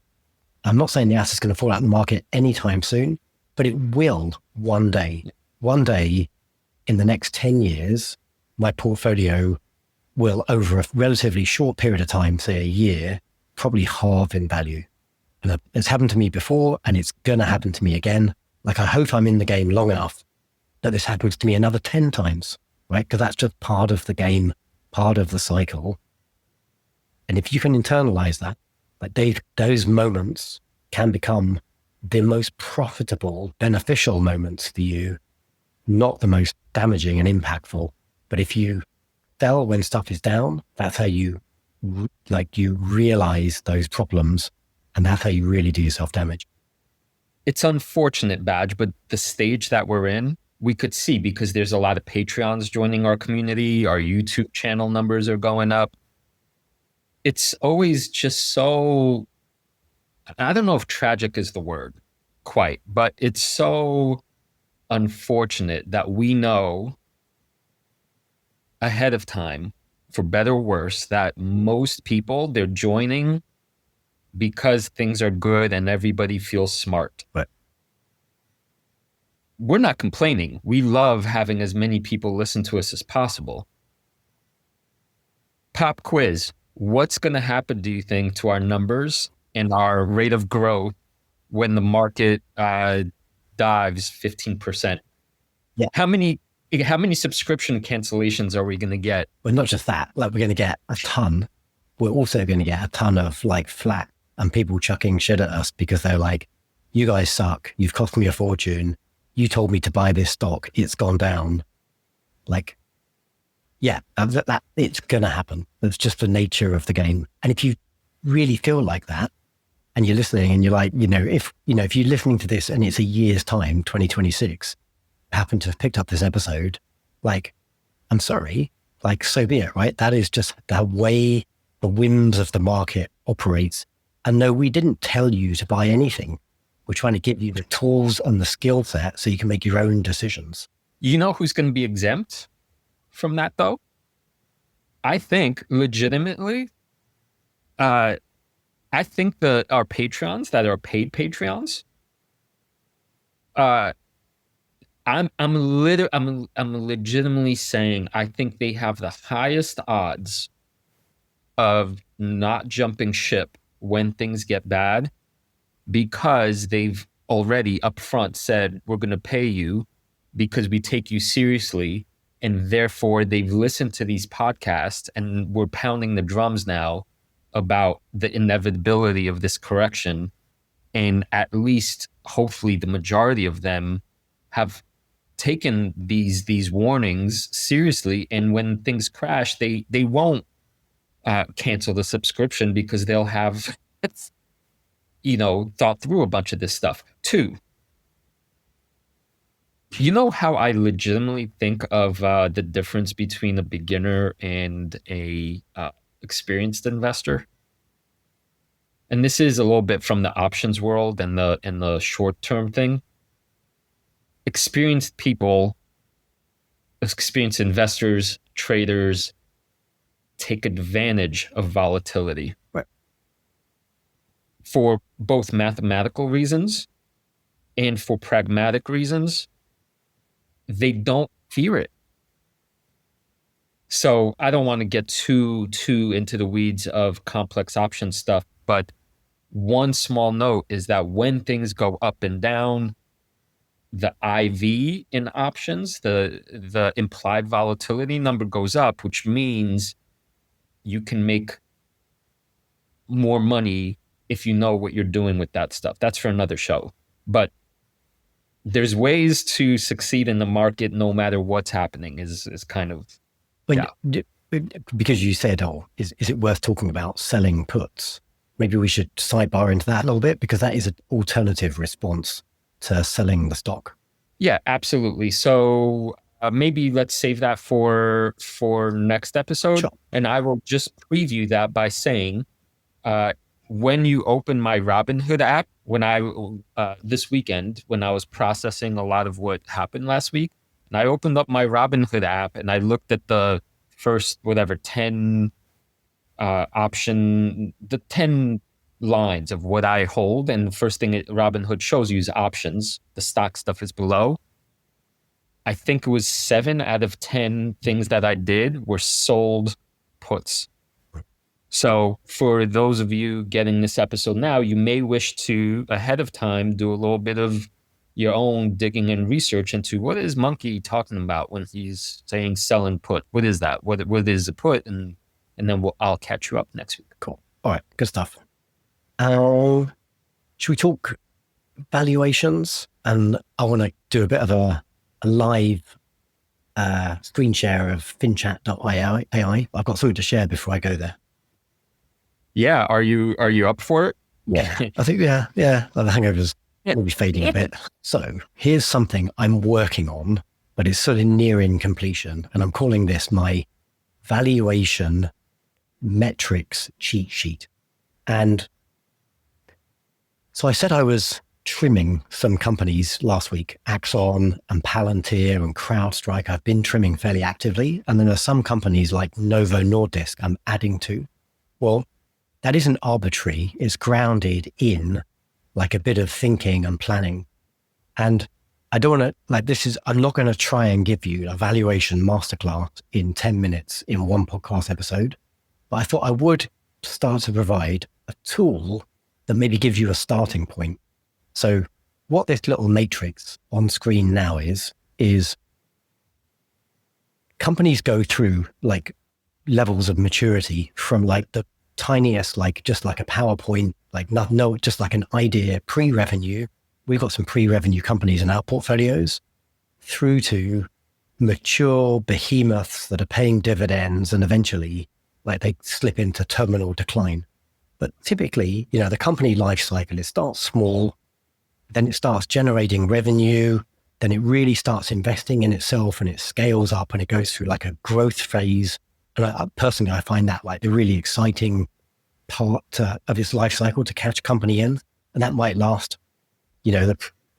I'm not saying the ass is going to fall out of the market anytime soon, but it will one day. One day in the next 10 years, my portfolio will, over a relatively short period of time, say a year, probably halve in value. And it's happened to me before, and it's going to happen to me again. Like, I hope I'm in the game long enough that this happens to me another 10 times, right? Because that's just part of the game, part of the cycle. And if you can internalize that, like those moments can become the most profitable, beneficial moments for you, not the most damaging and impactful. But if you sell when stuff is down, that's how you realize those problems, and that's how you really do yourself damage. It's unfortunate, Badge, but the stage that we're in, we could see because there's a lot of Patreons joining our community. Our YouTube channel numbers are going up. It's always just so I don't know if tragic is the word quite, but it's so unfortunate that we know ahead of time, for better or worse, that most people, they're joining because things are good and everybody feels smart. But We're not complaining. We love having as many people listen to us as possible. Pop quiz. What's going to happen, do you think, to our numbers and our rate of growth when the market dives 15%? Yeah. How many subscription cancellations are we going to get? Well, not just that, like we're going to get a ton. We're also going to get a ton of like flat and people chucking shit at us because they're like, you guys suck. You've cost me a fortune. You told me to buy this stock. It's gone down. Like, yeah, that it's going to happen. That's just the nature of the game. And if you really feel like that and you're listening and you're like, if you're listening to this and it's a year's time, 2026, happen to have picked up this episode, like, I'm sorry, like, so be it, right? That is just the way the whims of the market operates. And no, we didn't tell you to buy anything. We're trying to give you the tools and the skill set so you can make your own decisions. You know who's going to be exempt from that, though? I think legitimately, I think our Patreons that are paid Patreons, I'm legitimately saying I think they have the highest odds of not jumping ship when things get bad because they've already upfront said we're going to pay you because we take you seriously, and therefore they've listened to these podcasts and we're pounding the drums now about the inevitability of this correction, and at least hopefully the majority of them have taken these warnings seriously, and when things crash, they won't cancel the subscription because they'll have thought through a bunch of this stuff. 2, you know how I legitimately think of the difference between a beginner and a experienced investor? And this is a little bit from the options world and the short-term thing. Experienced people, experienced investors, traders take advantage of volatility. Right. For both mathematical reasons and for pragmatic reasons. They don't fear it. So I don't want to get too into the weeds of complex option stuff, but one small note is that when things go up and down, the IV in options, the implied volatility number goes up, which means you can make more money if you know what you're doing with that stuff. That's for another show. But there's ways to succeed in the market no matter what's happening is kind of, because you said, is it worth talking about selling puts? Maybe we should sidebar into that a little bit because that is an alternative response to selling the stock. Yeah, absolutely. So maybe let's save that for next episode. Sure. And I will just preview that by saying, when you open my Robinhood app, when I this weekend, when I was processing a lot of what happened last week, and I opened up my Robinhood app and I looked at the first 10 the 10 lines of what I hold, and the first thing Robinhood shows you is options. The stock stuff is below. I think it was 7 out of 10 things that I did were sold puts. So for those of you getting this episode now, you may wish to, ahead of time, do a little bit of your own digging and research into what is Monkey talking about when he's saying sell and put. What is that? What is a put? And then I'll catch you up next week. Cool. All right. Good stuff. Should we talk valuations? And I want to do a bit of a live screen share of finchat.ai. I've got something to share before I go there. Yeah. Are you up for it? Yeah. I think, yeah. The hangover's maybe fading a bit. So here's something I'm working on, but it's sort of nearing completion. And I'm calling this my valuation metrics cheat sheet. And So I said I was trimming some companies last week, Axon and Palantir and CrowdStrike. I've been trimming fairly actively. And then there's some companies like Novo Nordisk I'm adding to. Well, that isn't arbitrary. It's grounded in like a bit of thinking and planning. And I don't want to I'm not going to try and give you a valuation masterclass in 10 minutes in one podcast episode, but I thought I would start to provide a tool that maybe gives you a starting point. So what this little matrix on screen now is companies go through like levels of maturity from like the tiniest, like just like a PowerPoint, like just like an idea pre-revenue. We've got some pre-revenue companies in our portfolios through to mature behemoths that are paying dividends and eventually like they slip into terminal decline. But typically, the company life cycle, it starts small, then it starts generating revenue, then it really starts investing in itself and it scales up and it goes through like a growth phase. And personally, I find that like the really exciting part of its life cycle to catch company in. And that might last,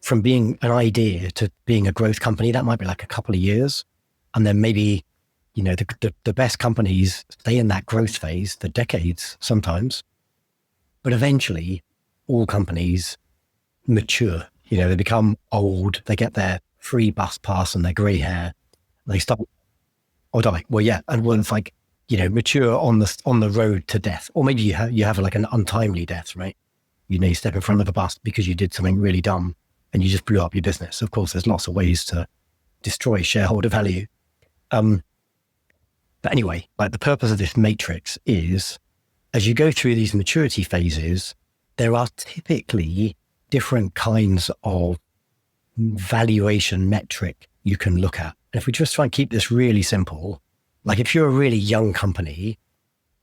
from being an idea to being a growth company, that might be like a couple of years. And then maybe, the best companies stay in that growth phase for decades sometimes. But eventually, all companies mature. They become old. They get their free bus pass and their grey hair. They start or die. Well, yeah, and it's like mature on the road to death, or maybe you have like an untimely death, right? You step in front of a bus because you did something really dumb and you just blew up your business. Of course, there's lots of ways to destroy shareholder value. But anyway, like the purpose of this matrix is, as you go through these maturity phases, there are typically different kinds of valuation metric you can look at. And if we just try and keep this really simple, like if you're a really young company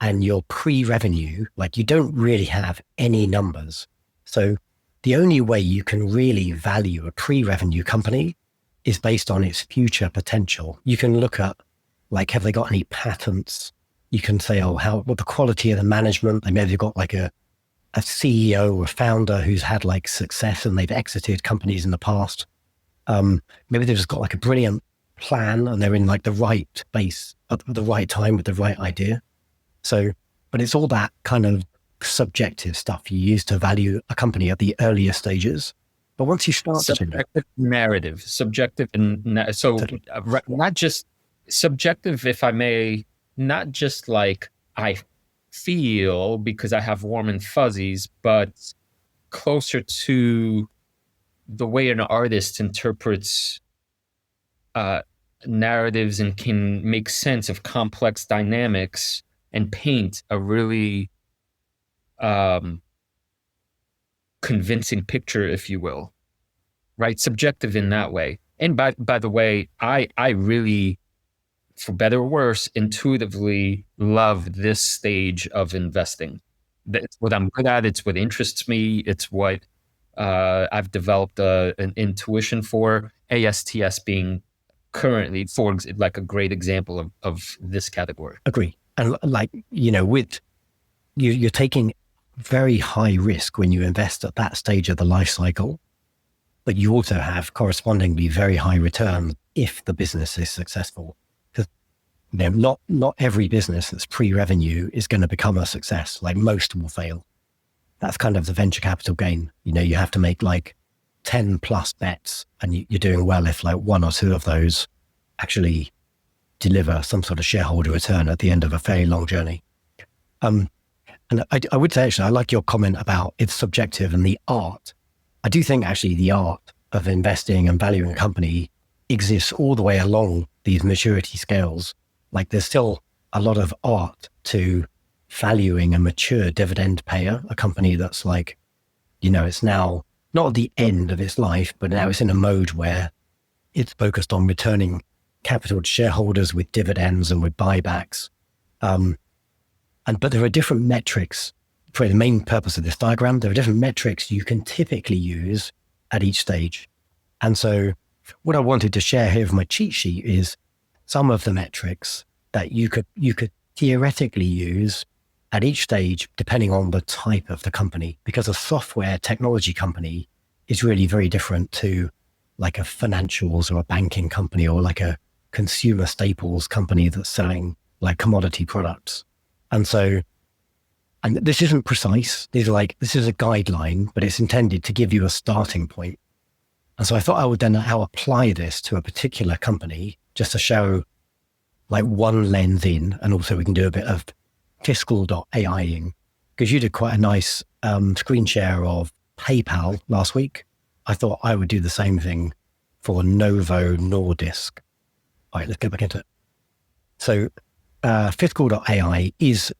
and you're pre-revenue, like you don't really have any numbers. So the only way you can really value a pre-revenue company is based on its future potential. You can look at like, have they got any patents? You can say, what the quality of the management, maybe they've got like a CEO or founder who's had like success and they've exited companies in the past. Maybe they've just got like a brilliant plan and they're in like the right space at the right time with the right idea. So, but it's all that kind of subjective stuff you use to value a company at the earlier stages. But once you start subjective narrative, subjective, and not just subjective, if I may, not just like I feel because I have warm and fuzzies, but closer to the way an artist interprets narratives and can make sense of complex dynamics and paint a really convincing picture, if you will, right? Subjective in that way. And by the way, I really, for better or worse, intuitively love this stage of investing. That's what I'm good at. It's what interests me. It's what I've developed an intuition for. ASTS being currently, for like a great example of this category. Agree. And like, with you're taking very high risk when you invest at that stage of the life cycle, but you also have correspondingly very high return if the business is successful. Because not every business that's pre-revenue is going to become a success. Like most will fail. That's kind of the venture capital game. You have to make like 10 plus bets and you're doing well if like one or two of those actually deliver some sort of shareholder return at the end of a fairly long journey. And I would say, actually, I like your comment about it's subjective and the art. I do think actually the art of investing and valuing a company exists all the way along these maturity scales. Like there's still a lot of art to valuing a mature dividend payer, a company that's like, it's now not at the end of its life, but now it's in a mode where it's focused on returning capital to shareholders with dividends and with buybacks. But there are different metrics for the main purpose of this diagram. There are different metrics you can typically use at each stage. And so what I wanted to share here with my cheat sheet is some of the metrics that you could theoretically use at each stage, depending on the type of the company, because a software technology company is really very different to like a financials or a banking company or like a consumer staples company that's selling like commodity products. And so, and this isn't precise. This is a guideline, but it's intended to give you a starting point. And so I thought I would then now apply this to a particular company just to show like one lens in, and also we can do a bit of fiscal.ai-ing, because you did quite a nice screen share of PayPal last week. I thought I would do the same thing for Novo Nordisk. All right, let's get back into it. So fiscal.ai is,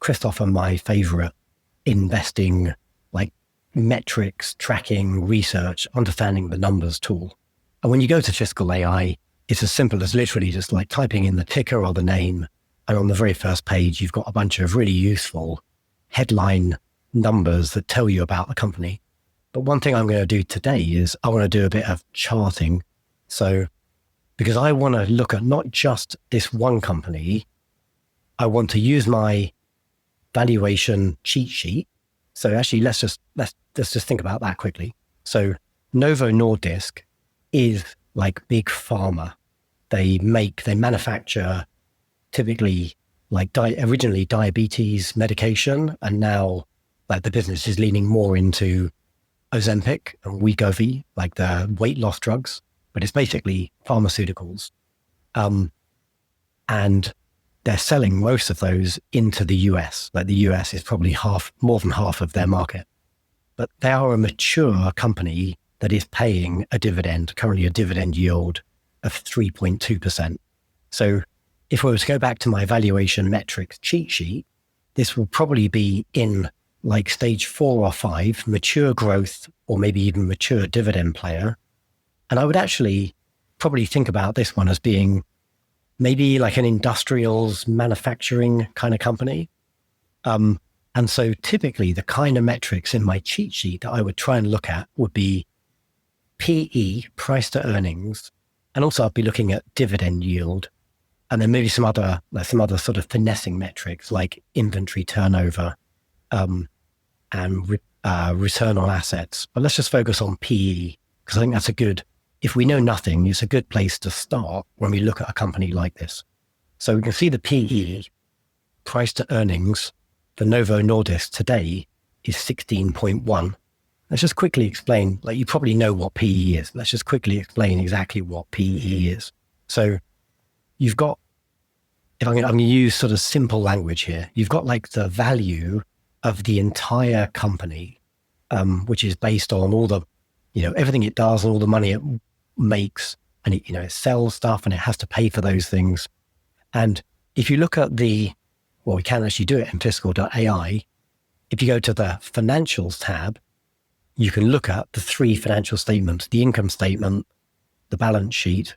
Krzysztof, and my favorite investing, like metrics, tracking, research, understanding the numbers tool. And when you go to Fiscal AI, it's as simple as literally just like typing in the ticker or the name. And on the very first page, you've got a bunch of really useful headline numbers that tell you about the company. But one thing I'm going to do today is I want to do a bit of charting. So, because I want to look at not just this one company, I want to use my valuation cheat sheet. So actually, let's just think about that quickly. So Novo Nordisk is like big pharma. They manufacture typically like originally diabetes medication, and now like the business is leaning more into Ozempic and Wegovy, like the weight loss drugs, but it's basically pharmaceuticals. And they're selling most of those into the US. Like the US is probably more than half of their market. But they are a mature company that is paying a dividend, currently a dividend yield of 3.2%. So if we were to go back to my valuation metrics cheat sheet, this will probably be in like stage 4 or 5, mature growth, or maybe even mature dividend player. And I would actually probably think about this one as being maybe like an industrials manufacturing kind of company. And so typically the kind of metrics in my cheat sheet that I would try and look at would be PE, price to earnings, and also I'd be looking at dividend yield, and then maybe some other sort of finessing metrics like inventory turnover, and return on assets. But let's just focus on PE, because I think that's if we know nothing, it's a good place to start when we look at a company like this. So we can see the PE, price to earnings, for Novo Nordisk today is 16.1. Let's just quickly explain, like you probably know what PE is. Let's just quickly explain exactly what PE is. So you've got, if I'm going to use sort of simple language here, you've got like the value of the entire company, which is based on all the, everything it does and all the money it makes, and it sells stuff and it has to pay for those things. And if you look at we can actually do it in fiscal.ai. If you go to the financials tab, you can look at the 3 financial statements, the income statement, the balance sheet,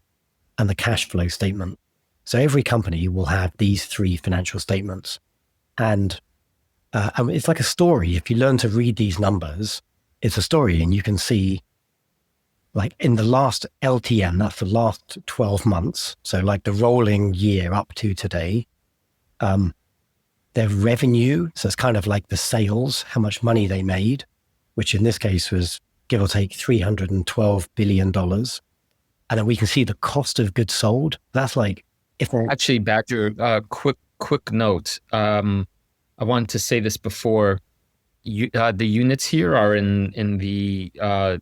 and the cash flow statement. So every company will have these 3 financial statements. And it's like a story. If you learn to read these numbers, it's a story, and you can see like in the last LTM, that's the last 12 months. So like the rolling year up to today, their revenue. So it's kind of like the sales, how much money they made, which in this case was give or take $312 billion. And then we can see the cost of goods sold. That's like, actually, Badger, quick note. I wanted to say this before. The units here are in the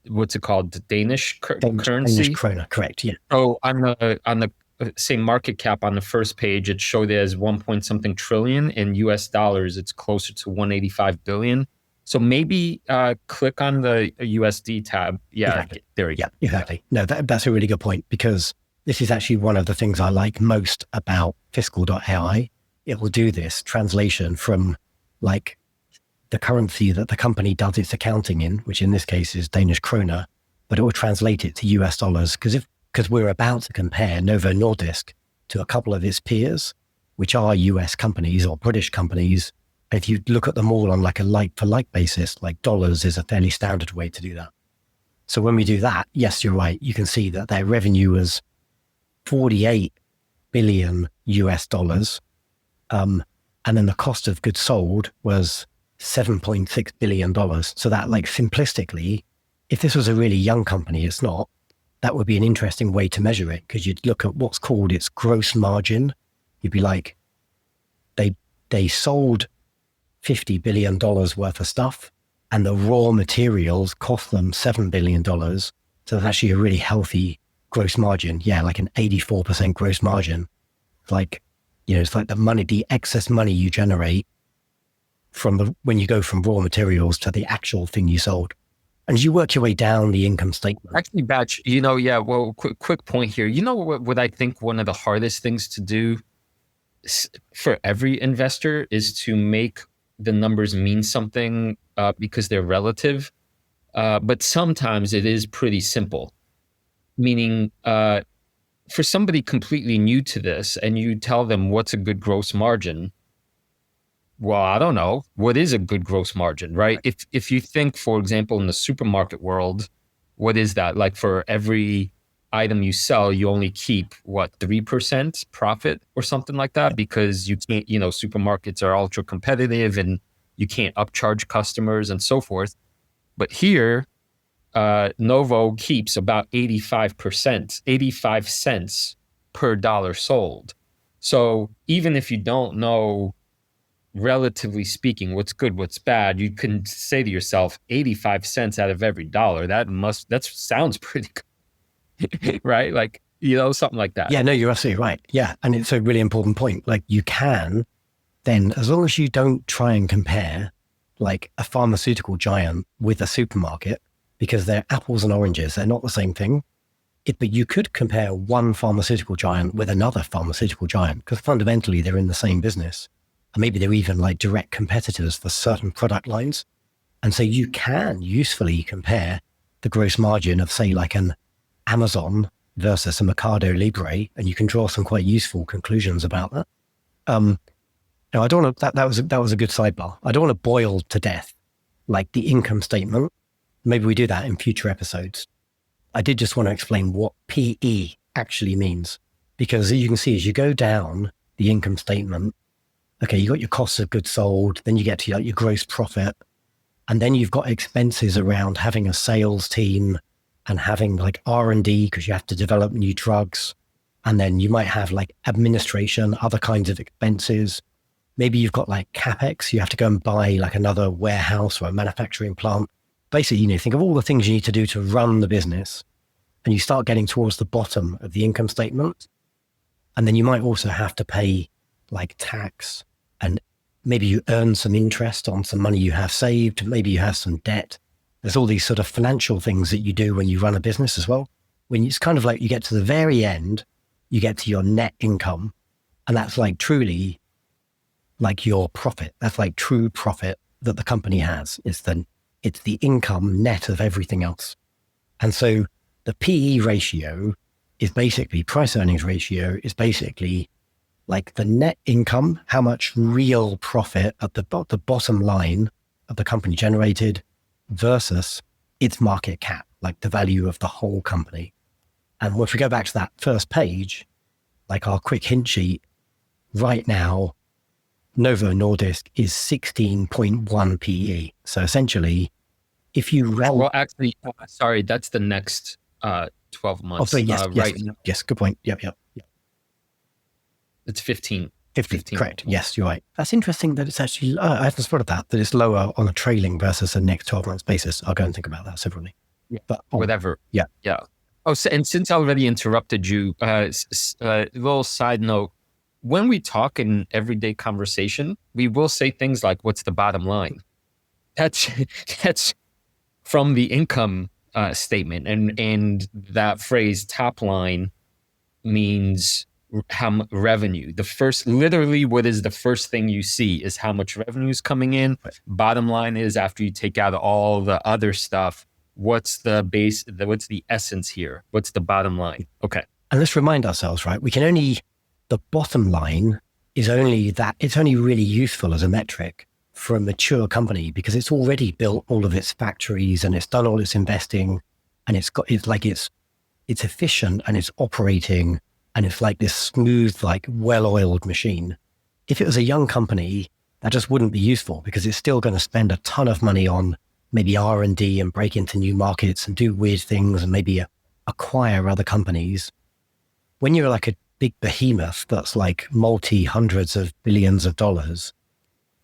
what's it called? The Danish currency. Danish kroner, correct? Yeah. Oh, on the same market cap on the first page, it showed it as 1 point something trillion. In US dollars, it's closer to 185 billion. So maybe click on the USD tab. Yeah, exactly. There we go. Yeah, exactly. No, that's a really good point, because this is actually one of the things I like most about fiscal.ai. It will do this translation from like the currency that the company does its accounting in, which in this case is Danish kroner, but it will translate it to US dollars, because we're about to compare Novo Nordisk to a couple of its peers, which are US companies or British companies. If you look at them all on like a like-for-like basis, like dollars is a fairly standard way to do that. So when we do that, yes, you're right. You can see that their revenue was 48 billion US dollars. And And then the cost of goods sold was $7.6 billion. So that, like, simplistically, if this was a really young company, it's not, that would be an interesting way to measure it, because you'd look at what's called its gross margin. You'd be like, they sold $50 billion worth of stuff, and the raw materials cost them $7 billion. So it's actually a really healthy gross margin. Yeah, like an 84% gross margin. Like, it's like the excess money you generate when you go from raw materials to the actual thing you sold. And as you work your way down the income statement. Actually, Batch, well, quick point here. You know what I think one of the hardest things to do for every investor is to make the numbers mean something because they're relative. But sometimes it is pretty simple, meaning for somebody completely new to this and you tell them what's a good gross margin, well, I don't know. What is a good gross margin, right? If you think, for example, in the supermarket world, what is that? Like for every item you sell, you only keep 3% profit or something like that, because you can't, supermarkets are ultra competitive and you can't upcharge customers and so forth. But here, Novo keeps about 85%, 85 cents per dollar sold. So even if you don't know, relatively speaking, what's good, what's bad, you can say to yourself, 85 cents out of every dollar, that sounds pretty good, right? Like, something like that. Yeah, no, you're absolutely right. Yeah. And it's a really important point. Like, you can then, as long as you don't try and compare like a pharmaceutical giant with a supermarket, because they're apples and oranges, they're not the same thing. But you could compare one pharmaceutical giant with another pharmaceutical giant, because fundamentally they're in the same business. And maybe they're even like direct competitors for certain product lines. And so you can usefully compare the gross margin of, say, like an Amazon versus a Mercado Libre, and you can draw some quite useful conclusions about that. No, I don't want to, that was a good sidebar. I don't want to boil to death like the income statement. Maybe we do that in future episodes. I did just want to explain what PE actually means, because as you can see, as you go down the income statement, okay, you got your costs of goods sold, then you get to your gross profit, and then you've got expenses around having a sales team and having like R&D, because you have to develop new drugs. And then you might have like administration, other kinds of expenses. Maybe you've got like CapEx, you have to go and buy like another warehouse or a manufacturing plant. Basically, think of all the things you need to do to run the business, and you start getting towards the bottom of the income statement. And then you might also have to pay like tax, and maybe you earn some interest on some money you have saved. Maybe you have some debt. There's all these sort of financial things that you do when you run a business as well. When it's kind of like you get to the very end, you get to your net income, and that's like truly like your profit. That's like true profit that the company has. It's the income net of everything else. And so the PE ratio is basically, price earnings ratio is basically like the net income, how much real profit at the bottom line of the company generated versus its market cap, like the value of the whole company. And if we go back to that first page, like our quick hint sheet, right now, Novo Nordisk is 16.1 PE. So essentially, if you well, actually, sorry, that's the next 12 months. Oh, sorry, yes, right. Yes, good point. Yep. It's 15. 15, correct. Yes, you're right. That's interesting that it's actually, I haven't spotted that it's lower on a trailing versus a next 12 months basis. I'll go and think about that separately. Yeah, but whatever. Yeah. Oh, and since I already interrupted you, little side note, when we talk in everyday conversation, we will say things like, what's the bottom line? That's from the income statement. And that phrase, top line, means how revenue. Literally what is the first thing you see is how much revenue is coming in. Right. Bottom line is, after you take out all the other stuff, what's the essence here? What's the bottom line? Okay. And let's remind ourselves, right? The bottom line is it's only really useful as a metric for a mature company, because it's already built all of its factories and it's done all its investing, and it's efficient and it's operating, and it's like this smooth, like well-oiled machine. if it was a young company, that just wouldn't be useful because it's still going to spend a ton of money on maybe R&D and break into new markets and do weird things and maybe acquire other companies. When you're like a big behemoth that's like multi-hundreds of billions of dollars,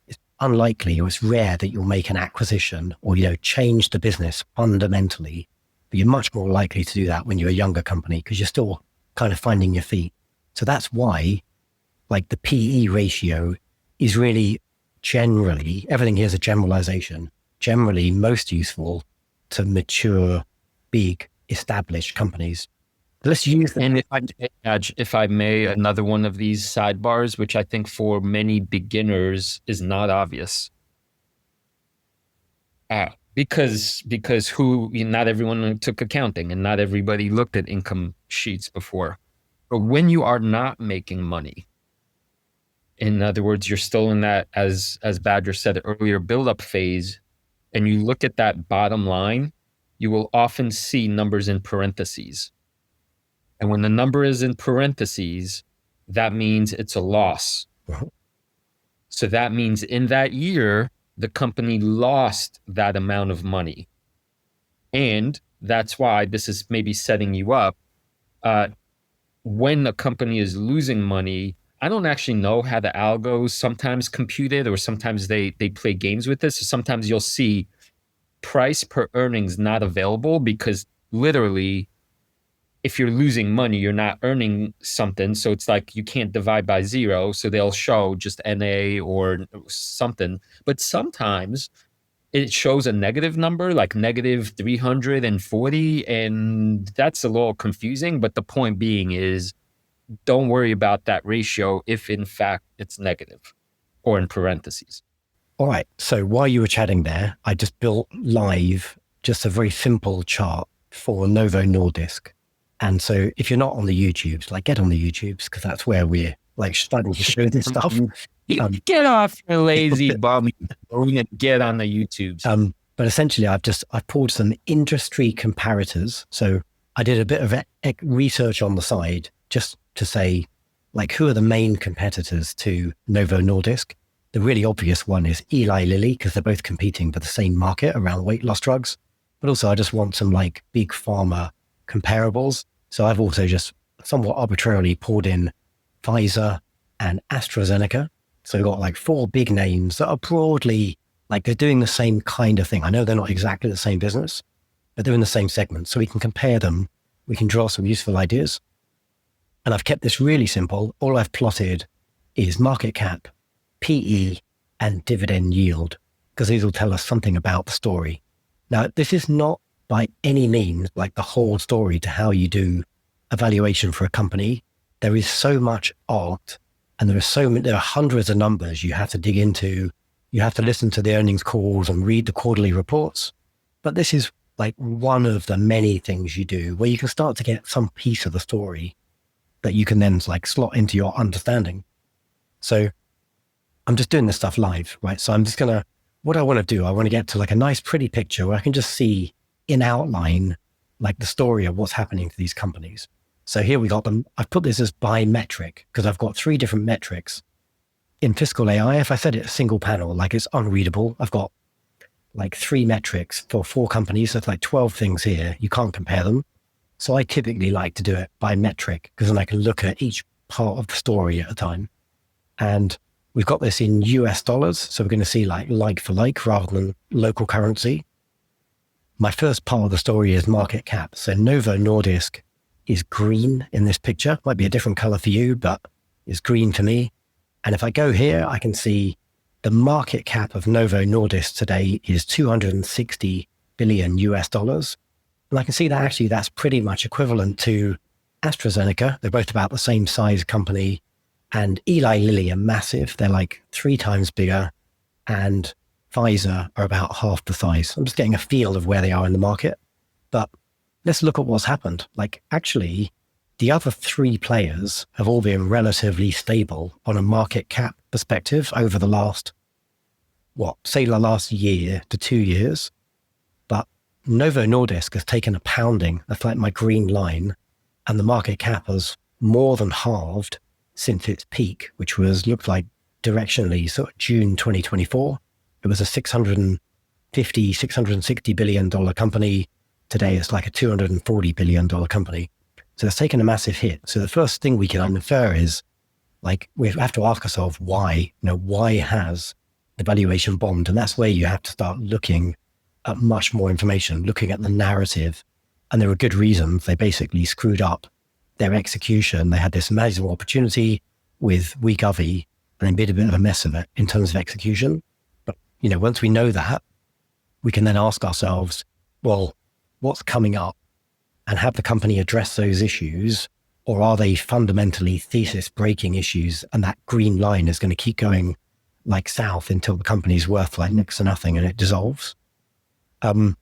it's unlikely or it's rare that you'll make an acquisition or, change the business fundamentally. But you're much more likely to do that when you're a younger company because you're still kind of finding your feet. So that's why like the PE ratio is really generally, everything here is a generalization, generally most useful to mature, big, established companies. Let's use that. And if I may, another one of these sidebars, which I think for many beginners is not obvious. Because not everyone took accounting and not everybody looked at income sheets before. But when you are not making money, in other words, you're still in that, as Badger said earlier, build-up phase, and you look at that bottom line, you will often see numbers in parentheses. And when the number is in parentheses, that means it's a loss. Uh-huh. So that means in that year, the company lost that amount of money. And that's why this is maybe setting you up. When a company is losing money, I don't actually know how the algos sometimes compute it, or sometimes they play games with this. So sometimes you'll see price per earnings not available because literally, if you're losing money, you're not earning something. So it's like you can't divide by zero. So they'll show just NA or something. But sometimes it shows a negative number, like negative 340. And that's a little confusing. But the point being is, don't worry about that ratio if in fact it's negative or in parentheses. All right. So while you were chatting there, I just built live just a very simple chart for Novo Nordisk. And so if you're not on the YouTubes, like get on the YouTubes because that's where we're like starting to show this stuff. Get off your lazy bum and get on the YouTubes. But essentially I've pulled some industry comparators. So I did a bit of research on the side just to say, like, who are the main competitors to Novo Nordisk? The really obvious one is Eli Lilly, because they're both competing for the same market around weight loss drugs. But also I just want some like big pharma comparables. So I've also just somewhat arbitrarily pulled in Pfizer and AstraZeneca. So we've got like 4 big names that are broadly like they're doing the same kind of thing. I know they're not exactly the same business, but they're in the same segment. So we can compare them. We can draw some useful ideas. And I've kept this really simple. All I've plotted is market cap, PE, and dividend yield, because these will tell us something about the story. Now, this is not by any means like the whole story to how you do a valuation for a company. There is so much art and there are hundreds of numbers you have to dig into. You have to listen to the earnings calls and read the quarterly reports. But this is like one of the many things you do where you can start to get some piece of the story that you can then like slot into your understanding. So I'm just doing this stuff live, right? So I'm just what I want to do, I want to get to like a nice pretty picture where I can just see in outline, like the story of what's happening to these companies. So here we got them. I've put this as by metric because I've got 3 different metrics. In Fiscal AI, if I set it a single panel, like it's unreadable, I've got like 3 metrics for 4 companies. So it's like 12 things here. You can't compare them. So I typically like to do it by metric because then I can look at each part of the story at a time. And we've got this in US dollars. So we're going to see like for like rather than local currency. My first part of the story is market cap. So Novo Nordisk is green in this picture. Might be a different color for you, but it's green to me. And if I go here, I can see the market cap of Novo Nordisk today is 260 billion US dollars. And I can see that actually that's pretty much equivalent to AstraZeneca. They're both about the same size company. And Eli Lilly are massive. They're like 3 times bigger. And Pfizer are about half the size. I'm just getting a feel of where they are in the market. But let's look at what's happened. Like actually, the other 3 players have all been relatively stable on a market cap perspective over the last, say the last year to 2 years. But Novo Nordisk has taken a pounding. That's like my green line. And the market cap has more than halved since its peak, which looked like directionally, sort of June 2024, it was a $660 billion company. Today, it's like a $240 billion company. So it's taken a massive hit. So the first thing we can infer is, like, we have to ask ourselves why, why has the valuation bombed? And that's where you have to start looking at much more information, looking at the narrative. And there were good reasons. They basically screwed up their execution. They had this amazing opportunity with weak UVI, and they made a bit of a mess of it in terms of execution. But, once we know that, we can then ask ourselves, well, what's coming up? And have the company address those issues? Or are they fundamentally thesis breaking issues? And that green line is going to keep going like south until the company's worth like next to nothing and it dissolves. And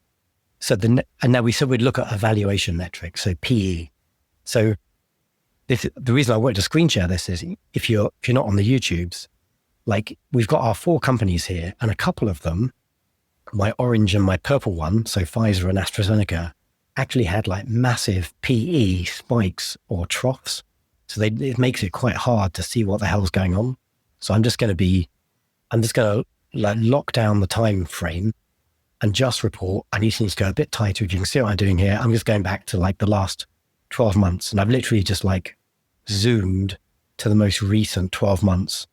now we said we'd look at a valuation metric, so PE. So the reason I wanted to screen share this is if you're not on the YouTubes, like, we've got our 4 companies here, and a couple of them, my orange and my purple one, so Pfizer and AstraZeneca, actually had like massive PE spikes or troughs. So it makes it quite hard to see what the hell's going on. So I'm just going to like lock down the time frame and just report. I need things to go a bit tighter. You can see what I'm doing here. I'm just going back to like the last 12 months. And I've literally just like zoomed to the most recent 12 months.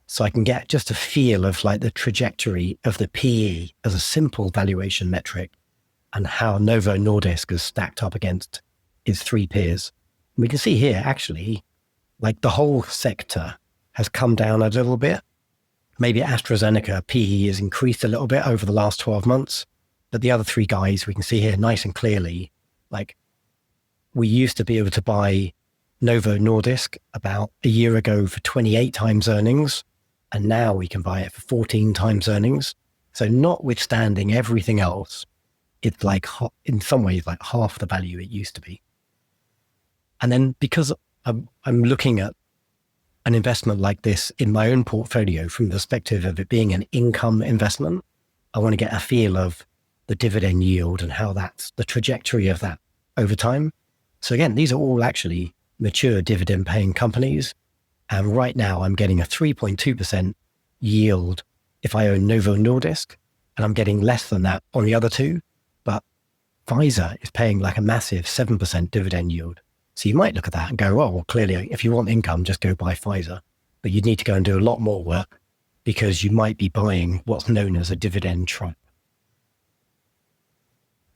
So I can get just a feel of like the trajectory of the PE as a simple valuation metric and how Novo Nordisk is stacked up against its 3 peers. And we can see here, actually, like the whole sector has come down a little bit. Maybe AstraZeneca PE has increased a little bit over the last 12 months. But the other 3 guys, we can see here nice and clearly, like, we used to be able to buy Novo Nordisk about a year ago for 28 times earnings. And now we can buy it for 14 times earnings. So notwithstanding everything else, it's like, in some ways, like half the value it used to be. And then because I'm looking at an investment like this in my own portfolio from the perspective of it being an income investment, I want to get a feel of the dividend yield and how that's the trajectory of that over time. So again, these are all actually mature dividend paying companies. And right now I'm getting a 3.2% yield if I own Novo Nordisk, and I'm getting less than that on the other 2. But Pfizer is paying like a massive 7% dividend yield. So you might look at that and go, well, clearly, if you want income, just go buy Pfizer. But you'd need to go and do a lot more work because you might be buying what's known as a dividend trap.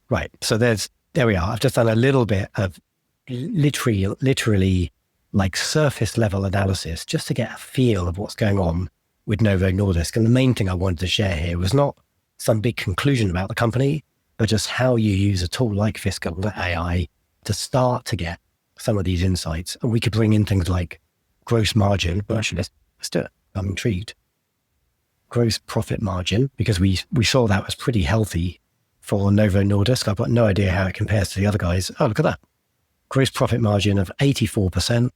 Right. So there we are. I've just done a little bit of literally like surface level analysis just to get a feel of what's going on with Novo Nordisk. And the main thing I wanted to share here was not some big conclusion about the company, but just how you use a tool like Fiscal AI to start to get some of these insights. And we could bring in things like gross margin. But actually, let's do it. I'm intrigued. Gross profit margin, because we saw that was pretty healthy for Novo Nordisk. I've got no idea how it compares to the other guys. Oh, look at that. Gross profit margin of 84%,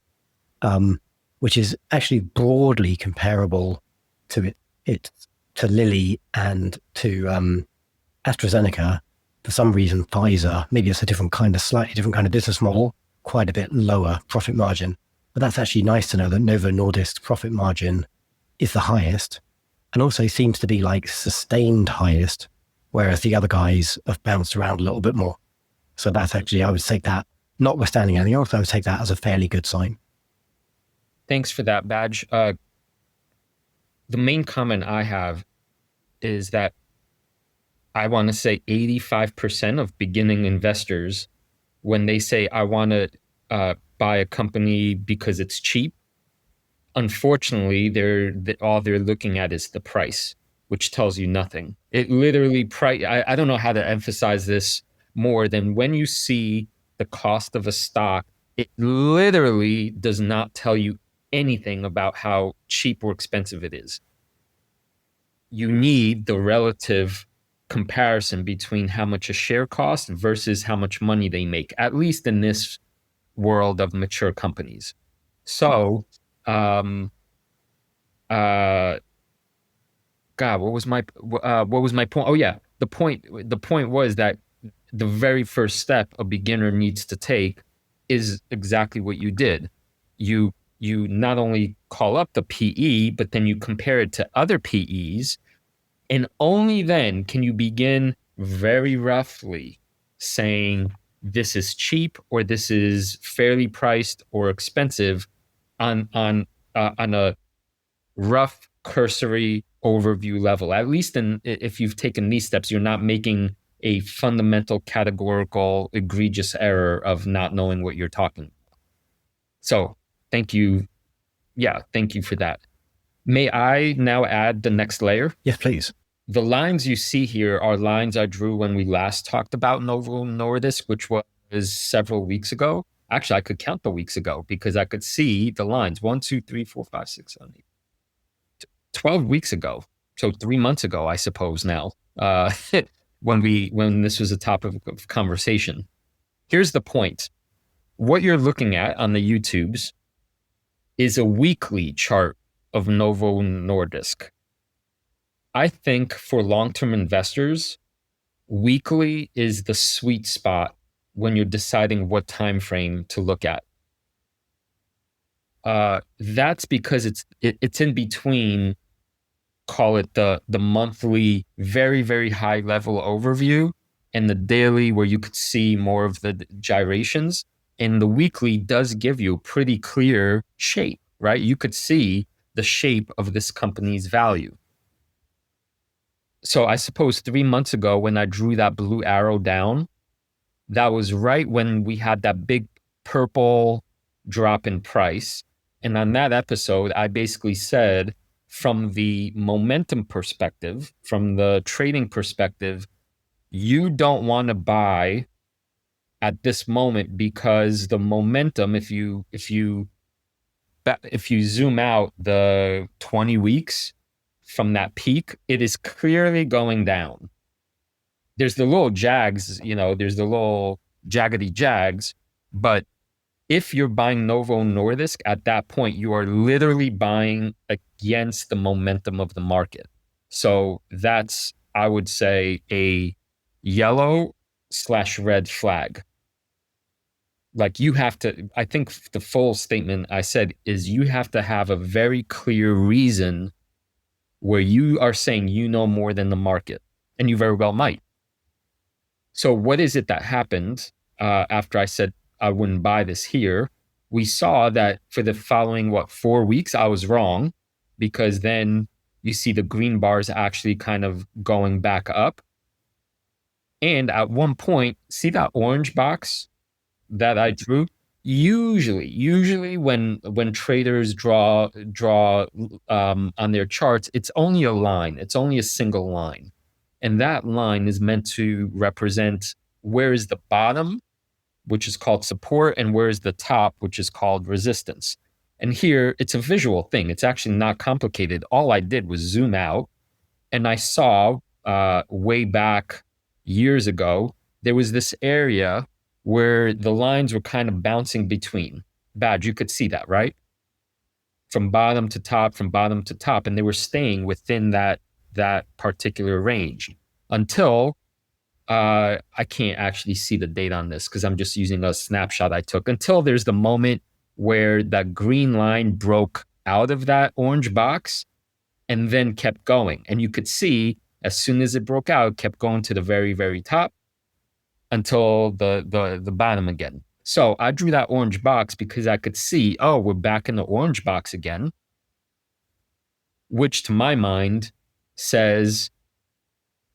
which is actually broadly comparable to to Lilly and to AstraZeneca. For some reason, Pfizer, maybe it's a slightly different kind of business model, quite a bit lower profit margin. But that's actually nice to know that Novo Nordisk's profit margin is the highest and also seems to be like sustained highest, whereas the other guys have bounced around a little bit more. So that's actually, I would take that, notwithstanding anything else, I would take that as a fairly good sign. Thanks for that, Badge. The main comment I have is that I want to say 85% of beginning investors, when they say, I want to buy a company because it's cheap, unfortunately, all they're looking at is the price, which tells you nothing. It literally, I don't know how to emphasize this more than when you see the cost of a stock, it literally does not tell you anything about how cheap or expensive it is. You need the relative comparison between how much a share costs versus how much money they make, at least in this world of mature companies. So, God, what was my point? Oh yeah, the point was that the very first step a beginner needs to take is exactly what you did. You you not only call up the PE, but then you compare it to other PEs. And only then can you begin very roughly saying this is cheap or this is fairly priced or expensive on a rough cursory overview level. At least if you've taken these steps, you're not making a fundamental categorical egregious error of not knowing what you're talking about. So thank you. Yeah, thank you for that. May I now add the next layer? Yes, please. The lines you see here are lines I drew when we last talked about Novo Nordisk, which was several weeks ago. Actually, I could count the weeks ago because I could see the lines 1, 2, 3, 4, 5, 6, 7, 8. 12 weeks ago. So 3 months ago, I suppose now, when this was a topic of conversation. Here's the point. What you're looking at on the YouTubes is a weekly chart of Novo Nordisk. I think for long-term investors, weekly is the sweet spot when you're deciding what time frame to look at. That's because it's in between, call it the monthly, very, very high level overview and the daily where you could see more of the gyrations. And the weekly does give you a pretty clear shape, right? You could see the shape of this company's value. So I suppose 3 months ago when I drew that blue arrow down, that was right when we had that big purple drop in price. And on that episode, I basically said, from the momentum perspective, from the trading perspective, you don't want to buy at this moment because the momentum, if you zoom out the 20 weeks from that peak, it is clearly going down. There's the little jags, there's the little jaggedy jags, but if you're buying Novo Nordisk at that point, you are literally buying against the momentum of the market. So that's, I would say, a yellow/red flag. Like you have to, I think the full statement I said is you have to have a very clear reason where you are saying you know more than the market, and you very well might. So what is it that happened after I said I wouldn't buy this here? We saw that for the following, 4 weeks, I was wrong, because then you see the green bars actually kind of going back up. And at one point, see that orange box that I drew? Usually when traders draw on their charts, it's only a line. It's only a single line. And that line is meant to represent where is the bottom, which is called support, and where is the top, which is called resistance. And here, it's a visual thing. It's actually not complicated. All I did was zoom out, and I saw way back years ago, there was this area where the lines were kind of bouncing between. Badge, you could see that, right? From bottom to top, and they were staying within that particular range until I can't actually see the date on this because I'm just using a snapshot I took, until there's the moment where that green line broke out of that orange box and then kept going. And you could see as soon as it broke out, it kept going to the very, very top until the bottom again. So I drew that orange box because I could see, oh, we're back in the orange box again, which to my mind says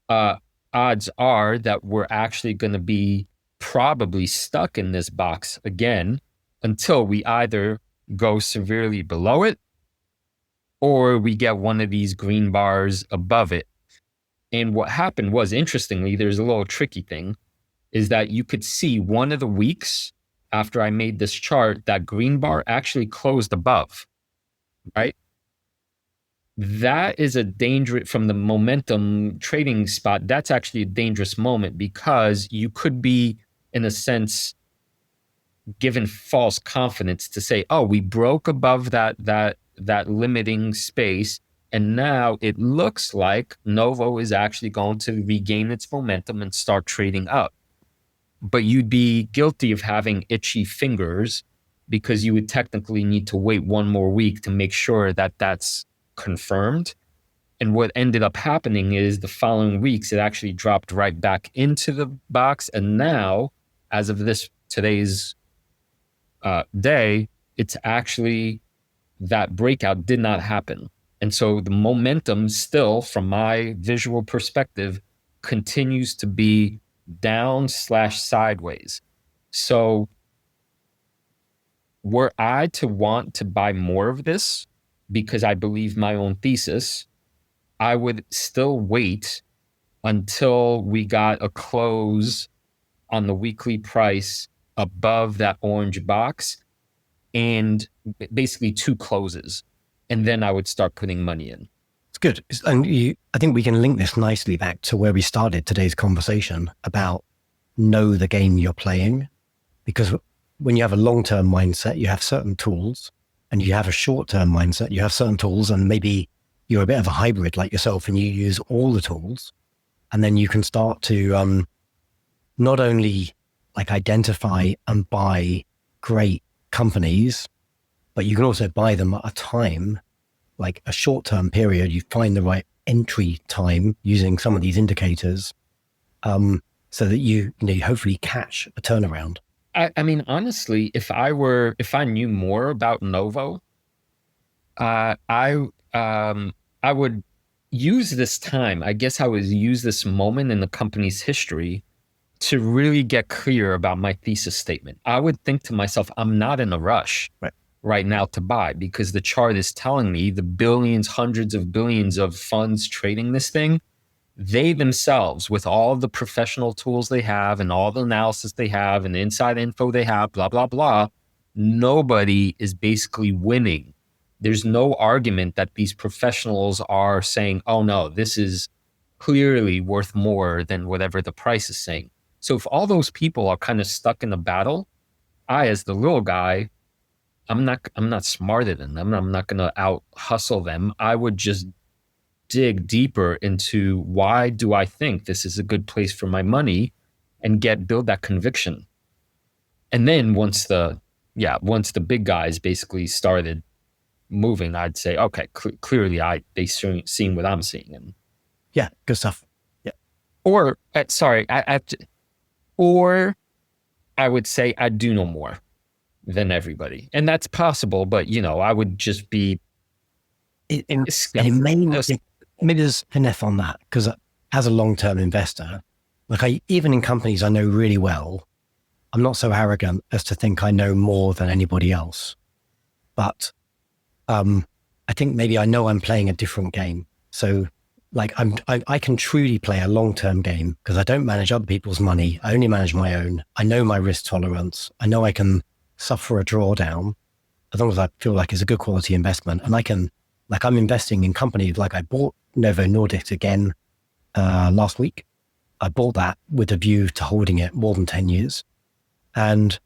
odds are that we're actually going to be probably stuck in this box again until we either go severely below it or we get one of these green bars above it. And what happened was, interestingly, there's a little tricky thing, is that you could see one of the weeks after I made this chart, that green bar actually closed above, right? That is a danger from the momentum trading spot. That's actually a dangerous moment because you could be, in a sense, given false confidence to say, oh, we broke above that limiting space, and now it looks like Novo is actually going to regain its momentum and start trading up. But you'd be guilty of having itchy fingers because you would technically need to wait one more week to make sure that that's confirmed. And what ended up happening is the following weeks, it actually dropped right back into the box. And now, as of today's day, it's actually that breakout did not happen. And so the momentum still, from my visual perspective, continues to be down/sideways. So were I to want to buy more of this because I believe my own thesis, I would still wait until we got a close on the weekly price above that orange box and basically two closes. And then I would start putting money in. It's good. And I think we can link this nicely back to where we started today's conversation about know the game you're playing. Because when you have a long-term mindset, you have certain tools, and you have a short-term mindset, you have certain tools, and maybe you're a bit of a hybrid like yourself and you use all the tools. And then you can start to not only like identify and buy great companies, but you can also buy them at a time, like a short-term period. You find the right entry time using some of these indicators, so that you hopefully catch a turnaround. I mean, honestly, if I knew more about Novo, I would use this time. I guess I would use this moment in the company's history to really get clear about my thesis statement. I would think to myself, I'm not in a rush right now to buy, because the chart is telling me the billions, hundreds of billions of funds trading this thing, they themselves, with all the professional tools they have and all the analysis they have and the inside info they have, blah, blah, blah, nobody is basically winning. There's no argument that these professionals are saying, oh no, this is clearly worth more than whatever the price is saying. So if all those people are kind of stuck in a battle, I, as the little guy, I'm not smarter than them. I'm not going to out hustle them. I would just dig deeper into why do I think this is a good place for my money, and build that conviction. And then once the big guys basically started moving, I'd say, okay, clearly they seen what I'm seeing. And yeah, good stuff. Yeah. Or or I would say I do know more than everybody, and that's possible. But I would just be. Maybe there's enough on that, because as a long-term investor, even in companies I know really well, I'm not so arrogant as to think I know more than anybody else. But I think maybe I know I'm playing a different game. So I can truly play a long-term game because I don't manage other people's money. I only manage my own. I know my risk tolerance. I know I can suffer a drawdown as long as I feel like it's a good quality investment. And I'm investing in companies. Like I bought Novo Nordisk again last week. I bought that with a view to holding it more than 10 years. And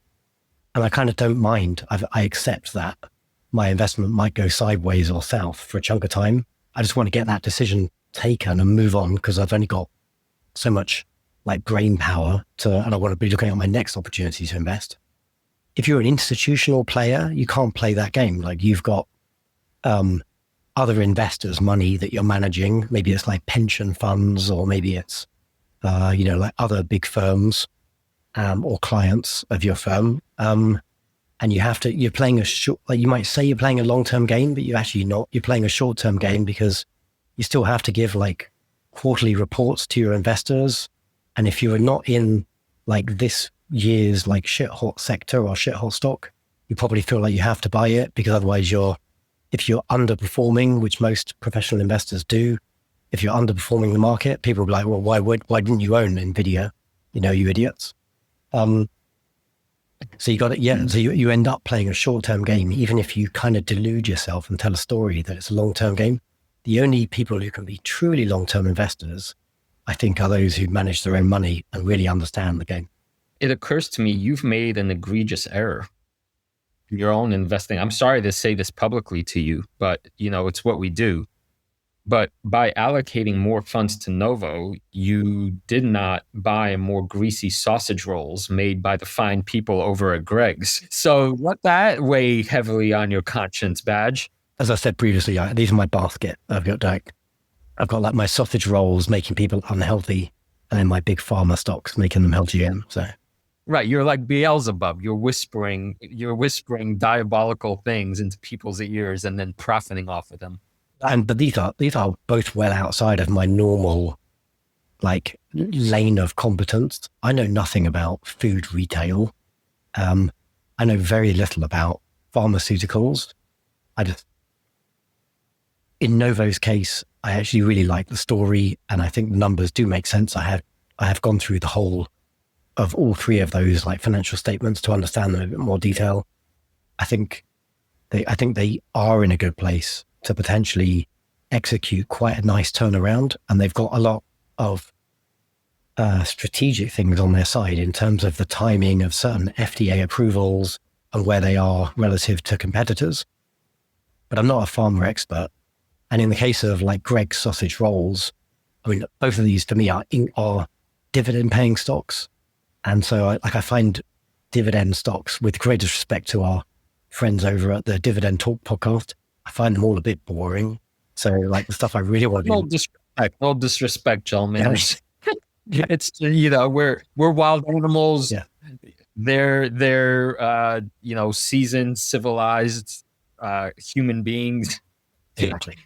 I kind of don't mind. I accept that my investment might go sideways or south for a chunk of time. I just want to get that decision taken and move on, because I've only got so much brain power and I want to be looking at my next opportunity to invest. If you're an institutional player, you can't play that game. You've got other investors' money that you're managing. Maybe it's pension funds, or maybe it's other big firms or clients of your firm. And you're playing you might say you're playing a long-term game, but you're actually not. You're playing a short-term game because you still have to give quarterly reports to your investors. And if you're not in this year's shit hot sector or shit hot stock, you probably feel like you have to buy it, because otherwise if you're underperforming, which most professional investors do, if you're underperforming the market, people will be like, well, why didn't you own Nvidia? You idiots. So so you end up playing a short-term game, even if you kind of delude yourself and tell a story that it's a long-term game. The only people who can be truly long-term investors, I think, are those who manage their own money and really understand the game. It occurs to me you've made an egregious error in your own investing. I'm sorry to say this publicly to you, but it's what we do. But by allocating more funds to Novo, you did not buy more greasy sausage rolls made by the fine people over at Greg's. So let that weigh heavily on your conscience, Badge. As I said previously, these are my basket. I've got like my sausage rolls making people unhealthy, and then my big pharma stocks making them healthy again. So right, you're like Beelzebub. You're whispering diabolical things into people's ears and then profiting off of them. But these are both well outside of my normal like lane of competence. I know nothing about food retail. I know very little about pharmaceuticals. In Novo's case, I actually really like the story, and I think the numbers do make sense. I have gone through the whole of all three of those like financial statements to understand them in a bit more detail. I think they are in a good place to potentially execute quite a nice turnaround, and they've got a lot of strategic things on their side in terms of the timing of certain FDA approvals and where they are relative to competitors. But I'm not a pharma expert. And in the case of like Greg's sausage rolls, I mean, both of these to me are dividend paying stocks. And so I find dividend stocks, with greatest respect to our friends over at the Dividend Talk podcast, I find them all a bit boring. So like the stuff I really want to do. No disrespect, gentlemen. Yeah. It's, we're wild animals. Yeah. They're seasoned, civilized human beings. Exactly.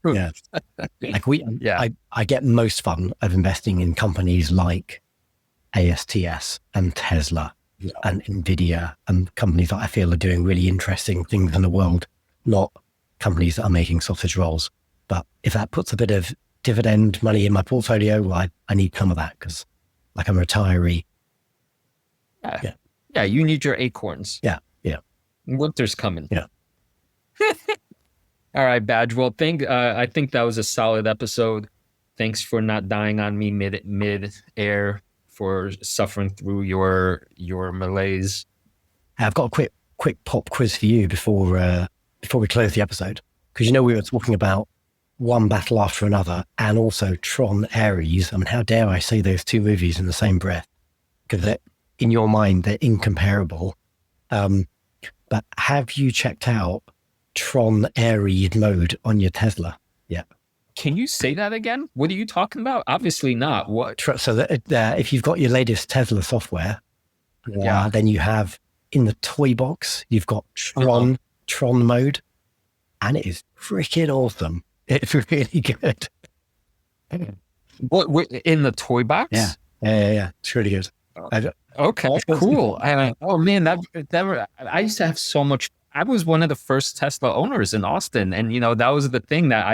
Yeah. I get most fun of investing in companies like ASTS and Tesla and Nvidia and companies that I feel are doing really interesting things in the world, not companies that are making sausage rolls. But if that puts a bit of dividend money in my portfolio, well, I need some of that because like I'm a retiree. Yeah, you need your acorns. Yeah. Winter's coming. Yeah. All right, Badge. Well, I think that was a solid episode. Thanks for not dying on me mid-air, for suffering through your malaise. I've got a quick pop quiz for you before we close the episode, because we were talking about one battle after another, and also Tron Ares. I mean, how dare I say those two movies in the same breath? Because in your mind they're incomparable. But have you checked out Tron Ares mode on your Tesla? Yeah. Can you say that again? What are you talking about? Obviously not. What? So that if you've got your latest Tesla software, then you have in the toy box, you've got Tron mode, and it is freaking awesome. It's really good. What in the toy box? Yeah. It's really good. Okay, cool. Oh man, I used to have so much. I was one of the first Tesla owners in Austin, and that was the thing that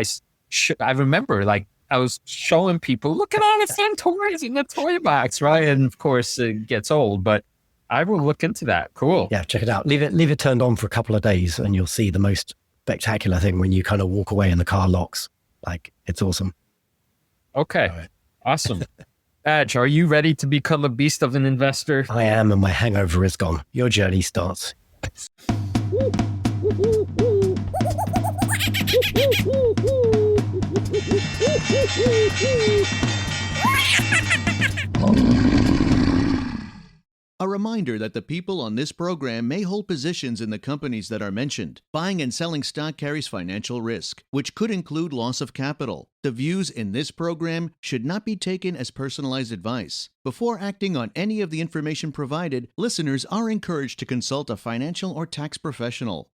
I remember. Like I was showing people, look at all the fun toys in the toy box, right? And of course, it gets old, but I will look into that. Cool. Yeah, check it out. Leave it turned on for a couple of days, and you'll see the most spectacular thing when you kind of walk away and the car locks. Like, it's awesome. Okay. Right. Awesome. Badge, are you ready to become a beast of an investor? I am, and my hangover is gone. Your journey starts. A reminder that the people on this program may hold positions in the companies that are mentioned. Buying and selling stock carries financial risk, which could include loss of capital. The views in this program should not be taken as personalized advice. Before acting on any of the information provided, listeners are encouraged to consult a financial or tax professional.